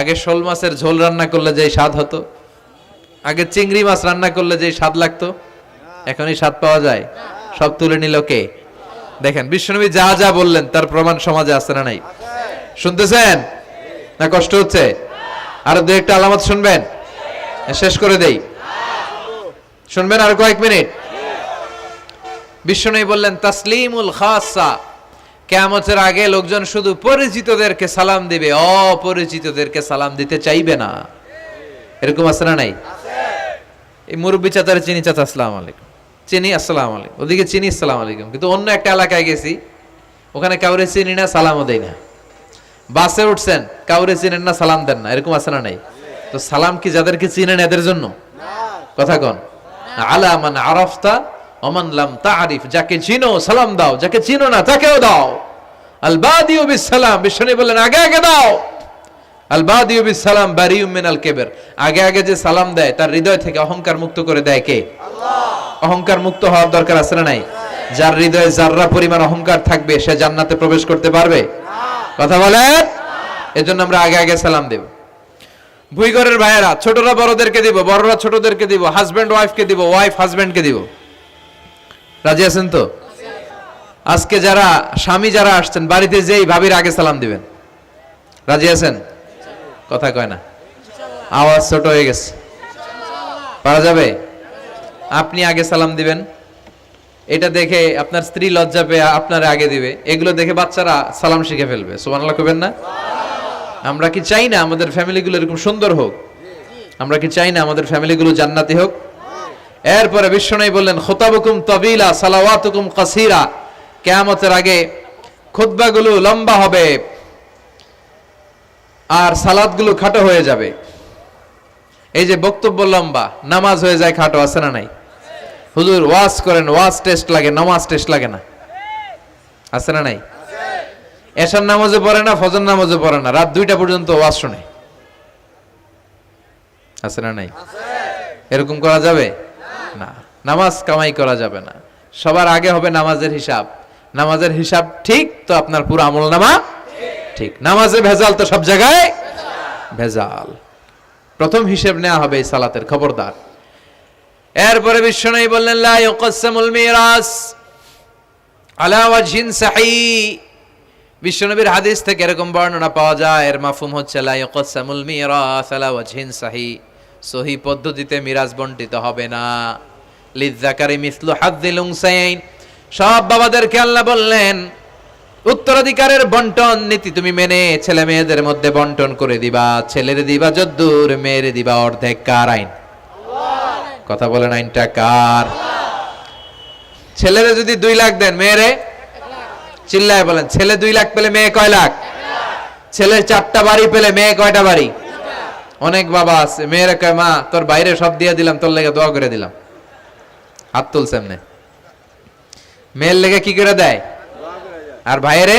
আগে শোল মাছের ঝোল রান্না করলে যে স্বাদ হতো, আগে চিংড়ি মাছ রান্না করলে যে স্বাদ লাগতো, এখন এই স্বাদ পাওয়া যায়? সব তুলে নিল কে? দেখেন বিশ্বনবী যা যা বললেন তার প্রমাণ সমাজে আছে না নাই? শুনতেছেন না কষ্ট হচ্ছে? আর দু একটা আলামত শুনবেন, শেষ করে দেই। শুনবেন আর কয়েক মিনিট। বিশ্বনবী বললেন তাসলিমুল খাসা, কিয়ামতের আগে লোকজন শুধু পরিচিতদেরকে সালাম দিবে, অপরিচিতদেরকে সালাম দিতে চাইবে না। এরকম আছে না নাই? এই মুরব্বী চাচারে চিনি, চাচা আসসালামু আলাইকুম, চিনি আসসালামু আলাইকুম, ওদিকে চিনি আসসালামু আলাইকুম, কিন্তু অন্য একটা এলাকায় গেছি ওখানে কাউরে চিনি না, সালামও দেই না। বাসে উঠছেন কাউরে চিনেন না, সালাম দেন না, এরকম আছে না নাই? তো সালাম কি যাদেরকে চিনেন এদের জন্য? কথা কন। আলা মান আরাফতা ওমান লাম তারিফ, যাকে চিনো সালাম দাও, যাকে চিনো না তাকেও দাও। আল বাদিউ বিস সালাম, বিশ্বনবী বললেন আগে আগে দাও। আল বাদিউ বিস সালাম বারিউম মিনাল কিবর, আগে আগে যে সালাম দেয় তার হৃদয় থেকে অহংকার মুক্ত করে দেয় কে? আল্লাহ। অহংকার মুক্ত হওয়ার দরকার আছে না নাই? যার হৃদয়ে যাররা পরিমাণ অহংকার থাকবে সে জান্নাতে প্রবেশ করতে পারবে না। কথা বলেন। এজন্য আমরা আগে আগে সালাম দেব। ভুইঘরের ভাইয়েরা ছোটরা বড়দেরকে দিব, বড়রা ছোটদেরকে দিব, হাজবেন্ড ওয়াইফকে দিব, ওয়াইফ হাজবেন্ডকে দিব। রাজি আছেন তো? আজকে যারা স্বামী যারা আসছেন বাড়িতে যেই ভাবির আগে সালাম দিবেন। রাজি আছেন? কথা কয় না, আওয়াজ ছোট হয়ে গেছে। পারা যাবে? আপনি আগে সালাম দিবেন, এটা দেখে আপনার স্ত্রী লজ্জা পেয়ে আপনার আগে দিবে, এগুলো দেখে বাচ্চারা সালাম শিখে ফেলবে। সুবহানাল্লাহ কইবেন না? আমরা কি চাই না আমাদের ফ্যামিলিগুলো এরকম সুন্দর হোক? আমরা কি চাই না আমাদের ফ্যামিলিগুলো জান্নাতি হোক? এরপরে বিশ্বনবী বললেন খুতাবুকুম তাবিলা সালাওয়াতুকুম কাসীরা, কিয়ামতের আগে খুতবাগুলো লম্বা হবে আর সালাতগুলো খাটো হয়ে যাবে। এই যে বক্তব্য লম্বা, নামাজ হয়ে যায় খাটো, আছে না নাই? হুজুর ওয়াজ করেন, ওয়াজ টেস্ট লাগে, নামাজ টেস্ট লাগে না, আছে না নাই? এশার নামাজে পড়ে না, ফজর নামাজে পড়ে না, রাত 2টা পর্যন্ত ওয়াজ শুনে, আছে না নাই? এরকম করা যাবে না। নামাজ কামাই করা যাবে না। সবার আগে হবে নামাজের হিসাব। নামাজের হিসাব ঠিক তো আপনার পুরো আমল নামা ঠিক। নামাজে ভেজাল তো সব জায়গায় ভেজাল। প্রথম হিসেব নেওয়া হবে এই সালাতের, খবরদার। এরপরে বিশ্বনবী বললেন লা ইউকসামুল মিরাস আলা ওয়াজহিন সাহিহ। বিশ্বনবীর হাদিস থেকে এরকম বর্ণনা পাওয়া যায়, এর মাফহুম হচ্ছে লা ইউকসামুল মিরাস আলা ওয়াজহিন সাহিহ, সহি পদ্ধতিতে মিরাজ বণ্টিত হবে না। লিযযাকারি মিসলু হাযযিল উনসায়াইন, সব বাবাদেরকে আল্লাহ বললেন উত্তরাধিকারের বন্টন নীতি তুমি মেনে ছেলে মেয়েদের মধ্যে বন্টন করে দিবা। ছেলের দিবা যদ্দূর, মেয়ের দিবা অর্ধেক। কার আইন? কথা বলেন, আইনটা কার? ছেলেরে যদি 2 লাখ দেন, মেয়েরে চিল্লায় বলেন, ছেলে 2 লাখ পেলে মেয়ে কয় লাখ? ছেলে 4টা বাড়ি পেলে মেয়ে কয়টা বাড়ি? অনেক বাবা আছে মেয়েরা কয় মা তোর বাইরে সব দিয়ে দিলাম, তোর লেগে দোয়া করে দিলাম। হাত তুলছে এমনি। মেয়ের লেগে কি করে দেয়? আর ভাইয়েরে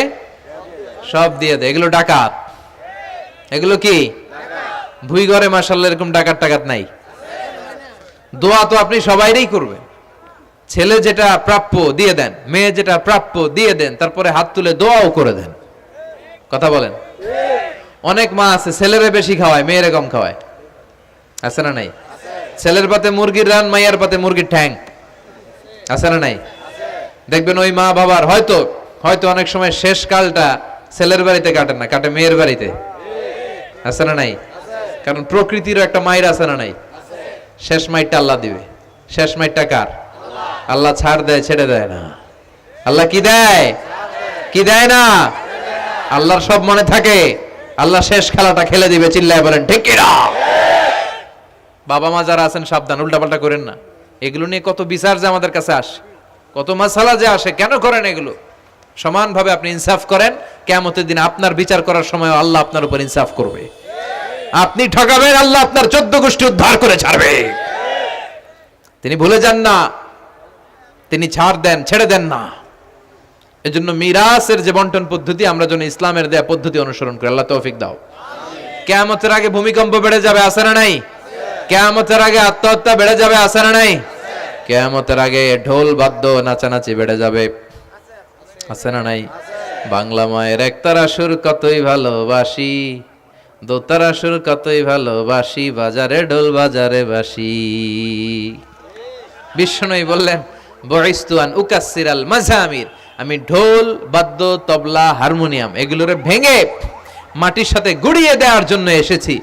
সব দিয়ে দেয়। এগুলো ডাকাত। এগুলো কি ভুই ঘরে মাশাআল্লাহ এরকম ডাকাত টাকাত নাই। দোয়া তো আপনি সবাইরই করবেন। ছেলে যেটা প্রাপ্য দিয়ে দেন, মেয়ে যেটা প্রাপ্য দিয়ে দেন, তারপরে হাত তুলে দোয়াও করে দেন। কথা বলেন। অনেক মা আছে ছেলেরে বেশি খাওয়ায়, মেয়েরে কম খাওয়ায়, আছে না নাই? ছেলের পাতে মুরগির রান, মাইয়ার পাতে মুরগির ঠ্যাং, আছে না নাই? দেখবেন ওই মা বাবার হয়তো অনেক সময় শেষ কালটা ছেলের বাড়িতে কাটে না, কাটে মেয়ের বাড়িতে, আছে না নাই? কারণ প্রকৃতিরও একটা মায়ের আছে না নাই? শেষ মাইরটা আল্লাহ দিবে। শেষ মাইরটা কার? আল্লাহ ছাড় দেয়, ছেড়ে দেয় না। আল্লাহ কি দেয়? কি দেয় না? আল্লাহর সব মনে থাকে। আল্লাহ শেষ খেলাটা খেলে দিবে। চিল্লায় বলেন ঠিক কি না? বাবা মা যারা আছেন সাবধান, উল্টাপাল্টা করেন না। এগুলো নিয়ে কত বিচার যে আমাদের কাছে আসে, কত মাসালা যে আসে। কেন করেন এগুলো? সমানভাবে আপনি ইনসাফ করেন, কিয়ামতের দিন আপনার বিচার করার সময় আল্লাহ আপনার উপর ইনসাফ করবে। আপনি ঠকাবেন, আল্লাহ আপনার 14 গোষ্ঠী উদ্ধার করে ছাড়বে। তিনি ভুলে যান না, তিনি ছাড় দেন, ছেড়ে দেন না। এজন্য মিরাসের যে বন্টন পদ্ধতি, আমরা যেন ইসলামের দেয়া পদ্ধতি অনুসরণ করি। আল্লাহ তৌফিক দাও। কিয়ামতের আগে ভূমিকম্প বেড়ে যাবে, আছে না নাই? কিয়ামতের আগে আত্মহত্যা বেড়ে যাবে, আছে না নাই? কিয়ামতের আগে ঢোল বাদ্য নাচানাচি বেড়ে যাবে, আছে না নাই? বাংলা মায়ের একতারা সুর কতই ভালোবাসি, দোতারা সুর কতই ভালোবাসি, বাজারে ঢোল বাজারে বাসি। বিষ্ণুই বললেন বুইস্তু আন উকাসসিরাল মাযামির, আমি ঢোল বাদ্য তবলা হারমোনিয়াম এগুলোরে ভেঙে মাটির সাথে গুড়িয়ে দেওয়ার জন্য এসেছি।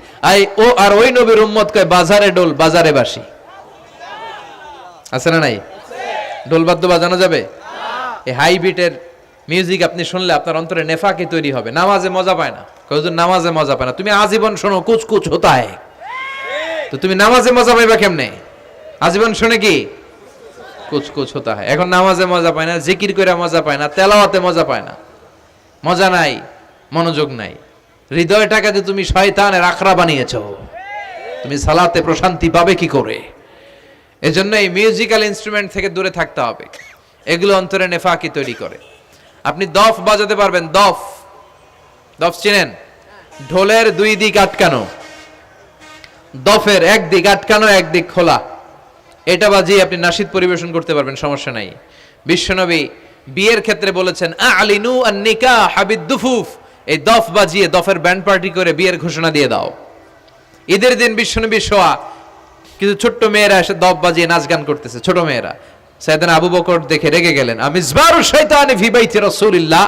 আর ওই নবীর উম্মত কয় বাজারে ঢোল বাজারে বাসি। আছে না নাই? ঢোল বাদ্য বাজানো যাবে? এই হাই বিটের মিউজিক আপনি শুনলে আপনার অন্তরে নেফাকি তৈরি হবে। নামাজে মজা পায় না, কয়জন নামাজে মজা পায় না। তুমি আজীবন শোনো কুচ কুচ হোতা হয়, তো তুমি নামাজে মজা পাইবা কেমনে? আজীবন শুনে কি কুচ কুচ হোতা হয়। এখন নামাজে মজা পায় না, জিকির করে মজা পায় না, তেলাওয়াতে মজা পায় না, মজা নাই, মনোযোগ নাই। হৃদয়টাকে যে তুমি শয়তানের আখড়া বানিয়েছো, তুমি সালাতে প্রশান্তি পাবে কি করে? এজন্য এই মিউজিক্যাল ইনস্ট্রুমেন্ট থেকে দূরে থাকতে হবে, এগুলো অন্তরে নেফাকি তৈরি করে। আপনি দফ বাজাতে পারবেন? দফ, দফ চিনেন? ঢোলের দুই দিক আটকানো, দফের এক দিক আটকানো এক দিক খোলা, এটা বাজিয়ে আপনি নাশিদ পরিবেশন করতে পারবেন, সমস্যা নাই। বিশ্বনবী বিয়ের ক্ষেত্রে বলেছেন আলিনু আন নিকাহ বিদ-দুফুফ, এই দফ বাজিয়ে দফের ব্যান্ড পার্টি করে বিয়ের ঘোষণা দিয়ে দাও। ঈদের দিন বিশ্বনবী শোয়া কিছু ছোট্ট মেয়েরা এসে দফ বাজিয়ে নাচ গান করতেছে, ছোট মেয়েরা। সাইয়েদনা আবু বকর দেখে রেগে গেলেন, আমিজবারু শাইতানি ফি বাইতি রাসূলিল্লাহ,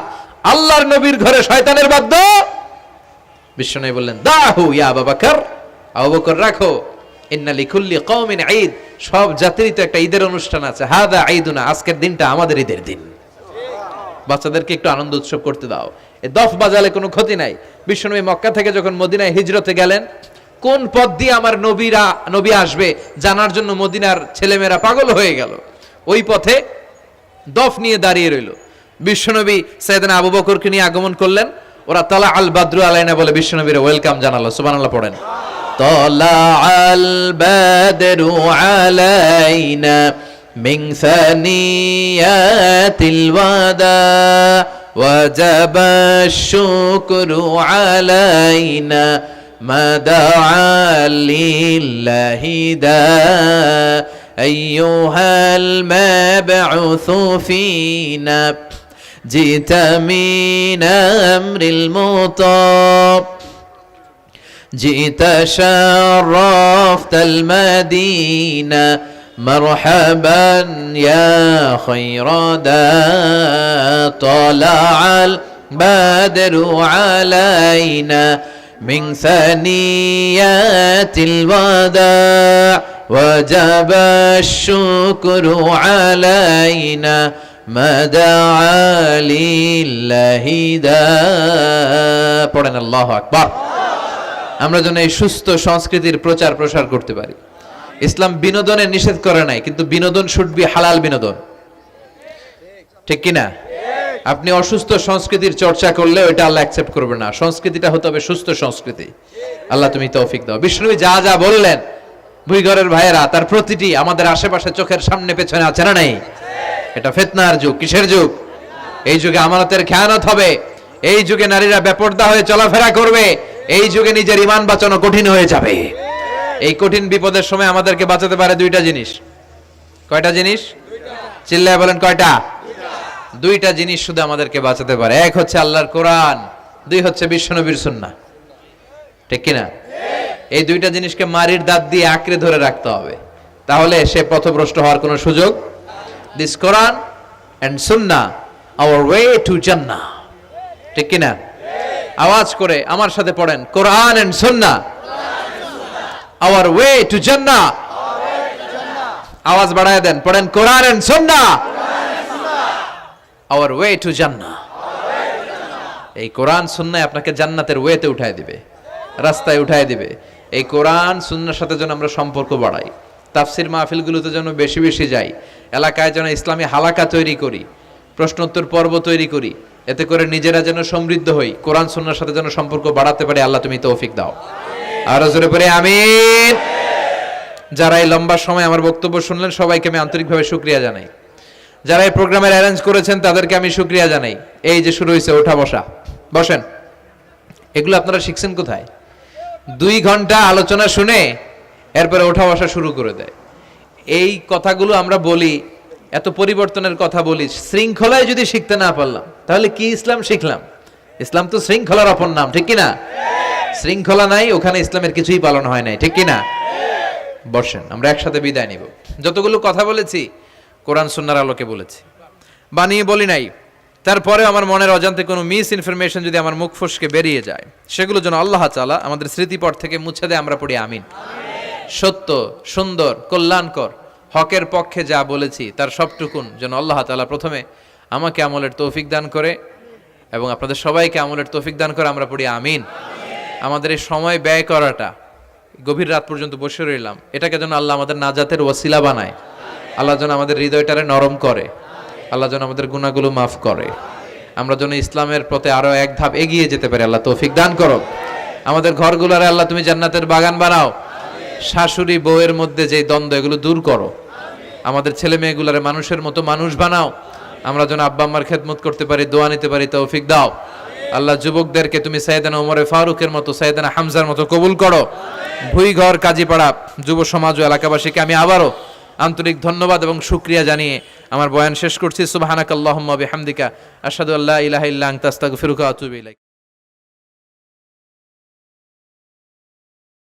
আল্লাহর নবীর ঘরে শয়তানের বাদ্য। বিশ্বনবী বললেন দাহু ইয়া আবু বকর, আবু বকর রাখো, ইন্না লিকুল্লি কওমিন ঈদ, সব জাতিরই তো একটা ঈদের অনুষ্ঠান আছে, হাদা ঈদুনা, আজকের দিনটা আমাদের ঈদের দিন, বাচ্চাদেরকে একটু আনন্দ উৎসব করতে দাও। এই দফ বাজালে কোনো ক্ষতি নাই। বিশ্বনবী মক্কা থেকে যখন মদিনায় হিজরতে গেলেন, কোন পথ দিয়ে আমার নবী আসবে জানার জন্য মদিনার ছেলেমেয়েরা পাগল হয়ে গেল। ওই পথে দফ নিয়ে দাঁড়িয়ে রইল। বিশ্বনবী সাইয়েদনা আবু বকরকে নিয়ে আগমন করলেন। ওরা তালা আল বাদরু আলাইনা বলে বিশ্বনবীর ওয়েলকাম জানালো। সুবহানাল্লাহ পড়েন। তালা আল বাদরু আলাইনা মিন সানিয়াতিল ওয়াদা ওয়াজাবা আশ-শুকরু আলাইনা মা দাআ লিল্লাহি দা أيها المبعوث فينا جئت من أمر المطاب جئت شرفت المدينة مرحبا يا خير دا طلع البدر علينا من ثنيات الوداع وجب الشكر علينا ما دعا لله دا পড়েন আল্লাহু আকবার। আমরা যেন এই সুস্থ সংস্কৃতির প্রচার প্রসার করতে পারি। ইসলাম বিনোদনের নিষেধ করে নাই, কিন্তু বিনোদন শুড বি হালাল বিনোদন, ঠিক কি না? আপনি অসুস্থ সংস্কৃতির চর্চা করলে ওইটা আল্লাহ অ্যাকসেপ্ট করবে না। সংস্কৃতিটা হতে হবে সুস্থ সংস্কৃতি। আল্লাহ তুমি তৌফিক দাও। বিষ্ণুবী যা যা বললেন, ভুইঘরের ভাইয়েরা, তার প্রতিটি আমাদের আশেপাশে চোখের সামনে পেছনে আছে না নাই? এটা ফিতনার যুগ। কিসের যুগ? এই যুগে আমানতের খেয়ানত হবে, এই যুগে নারীরা বেপরদা হয়ে চলাফেরা করবে, এই যুগে নিজের ঈমান বাঁচানো কঠিন হয়ে যাবে। এই কঠিন বিপদের সময় আমাদেরকে বাঁচাতে পারে দুইটা জিনিস। কয়টা জিনিস? চিল্লায় বলেন কয়টা? দুইটা জিনিস শুধু আমাদেরকে বাঁচাতে পারে। এক হচ্ছে আল্লাহর কোরআন, দুই হচ্ছে বিশ্বনবীর সুন্নাহ, ঠিক কিনা? এই দুইটা জিনিসকে মারির দাঁত দিয়ে আঁকড়ে ধরে রাখতে হবে, তাহলে সে পথভ্রষ্ট হওয়ার কোনো সুযোগ। This Quran and Sunnah hour way to জান্নাহ, ঠিক কিনা? আওয়াজ করে আমার সাথে পড়েন, কোরআন and Sunnah hour way to জান্নাহ। আওয়াজ বাড়ায় দেন, পড়েন, কোরআন and Sunnah hour way to জান্নাহ। এই কোরআন সুন্নাহ আপনাকে জান্নাতের ওয়েতে উঠায় দিবে, রাস্তায় উঠায় দিবে। এই কোরআন সুন্নাহর সাথে যেন আমরা সম্পর্ক বাড়াই, তাফসির মাহফিলগুলোতে যেন বেশি বেশি যাই, এলাকায় যেন ইসলামী হালাকা তৈরি করি, প্রশ্নোত্তর পর্ব তৈরি করি, এতে করে নিজেরা যেন সমৃদ্ধ হই, কোরআন সুন্নাহর সাথে যেন সম্পর্ক বাড়াতে পারি। আল্লাহ তুমি তৌফিক দাও। আর জোরে পড়ে আমিন। যারা এই লম্বা সময় আমার বক্তব্য শুনলেন সবাইকে আমি আন্তরিকভাবে শুকরিয়া জানাই। যারা এই প্রোগ্রামের অ্যারেঞ্জ করেছেন তাদেরকে আমি শুকরিয়া জানাই। এই যে শুরু হয়েছে ওঠা বসা, বসেন, এগুলো আপনারা শিখছেন কোথায়? 2 ঘন্টা আলোচনা শুনে এরপরে ওঠা বসা শুরু করে দেয়। এই কথাগুলো আমরা বলি, এত পরিবর্তনের কথা বলি, শৃঙ্খলায় যদি শিখতে না পারলাম তাহলে কি ইসলাম শিখলাম? ইসলাম তো শৃঙ্খলার অপর নাম, ঠিক কিনা? শৃঙ্খলা নাই, ওখানে ইসলামের কিছুই পালন হয় নাই, ঠিক কিনা? বসেন, আমরা একসাথে বিদায় নিব। যতগুলো কথা বলেছি কোরআন সুন্নাহর আলোকে বলেছি, বানিয়ে বলি নাই। তারপরে আমার মনের অজান্তে কোনো মিস ইনফরমেশন যদি আমার মুখ ফসকে বেরিয়ে যায়, সেগুলো যেন আল্লাহ তাআলা আমাদের স্মৃতিপট থেকে মুছে দেয়, আমরা পড়ি আমিন। সত্য, সুন্দর, কল্যাণকর, হকের পক্ষে যা বলেছি তার সবটুকুন যেন আল্লাহ তাআলা প্রথমে আমাকে আমলের তৌফিক দান করে এবং আপনাদের সবাইকে আমলের তৌফিক দান করে, আমরা পড়ি আমিন। আমাদের এই সময় ব্যয় করাটা, গভীর রাত পর্যন্ত বসে রইলাম, এটাকে যেন আল্লাহ আমাদের নাজাতের ওসিলা বানায়। আল্লাহ যেন আমাদের হৃদয়টারে নরম করে, আল্লাহ যেন আমাদের গুনাহগুলো মাফ করে, আমরা যেন ইসলামের পথে আরো এক ধাপ এগিয়ে যেতে পারি। আল্লাহ তৌফিক দান করো। আমাদের ঘরগুলোরে আল্লাহ তুমি জান্নাতের বাগান বানাও। শাশুড়ি বউয়ের মধ্যে যে দ্বন্দ্ব, এগুলো দূর করো। আমাদের ছেলে মেয়েগুলারে মানুষের মতো মানুষ বানাও, আমরা যেন আব্বা আম্মার খেদমত করতে পারি, দোয়া নিতে পারি, তৌফিক দাও। আল্লাহ যুবকদেরকে তুমি সাইয়েদানা ওমরে ফারুকের মতো, সাইয়েদানা হামজার মতো কবুল করো। ভুইঘর, কাজীপাড়া যুব সমাজ ও এলাকাবাসীকে আমি আবারও আন্তরিক ধন্যবাদ এবং শুকরিয়া জানিয়ে আমার বয়ান শেষ করছি। সুবহানাকাল্লাহুম্মা বিহামদিকা আশহাদু আল্লা ইলাহা ইল্লা আনতা আস্তাগফিরুকা ওয়া আতুবু ইলাইক।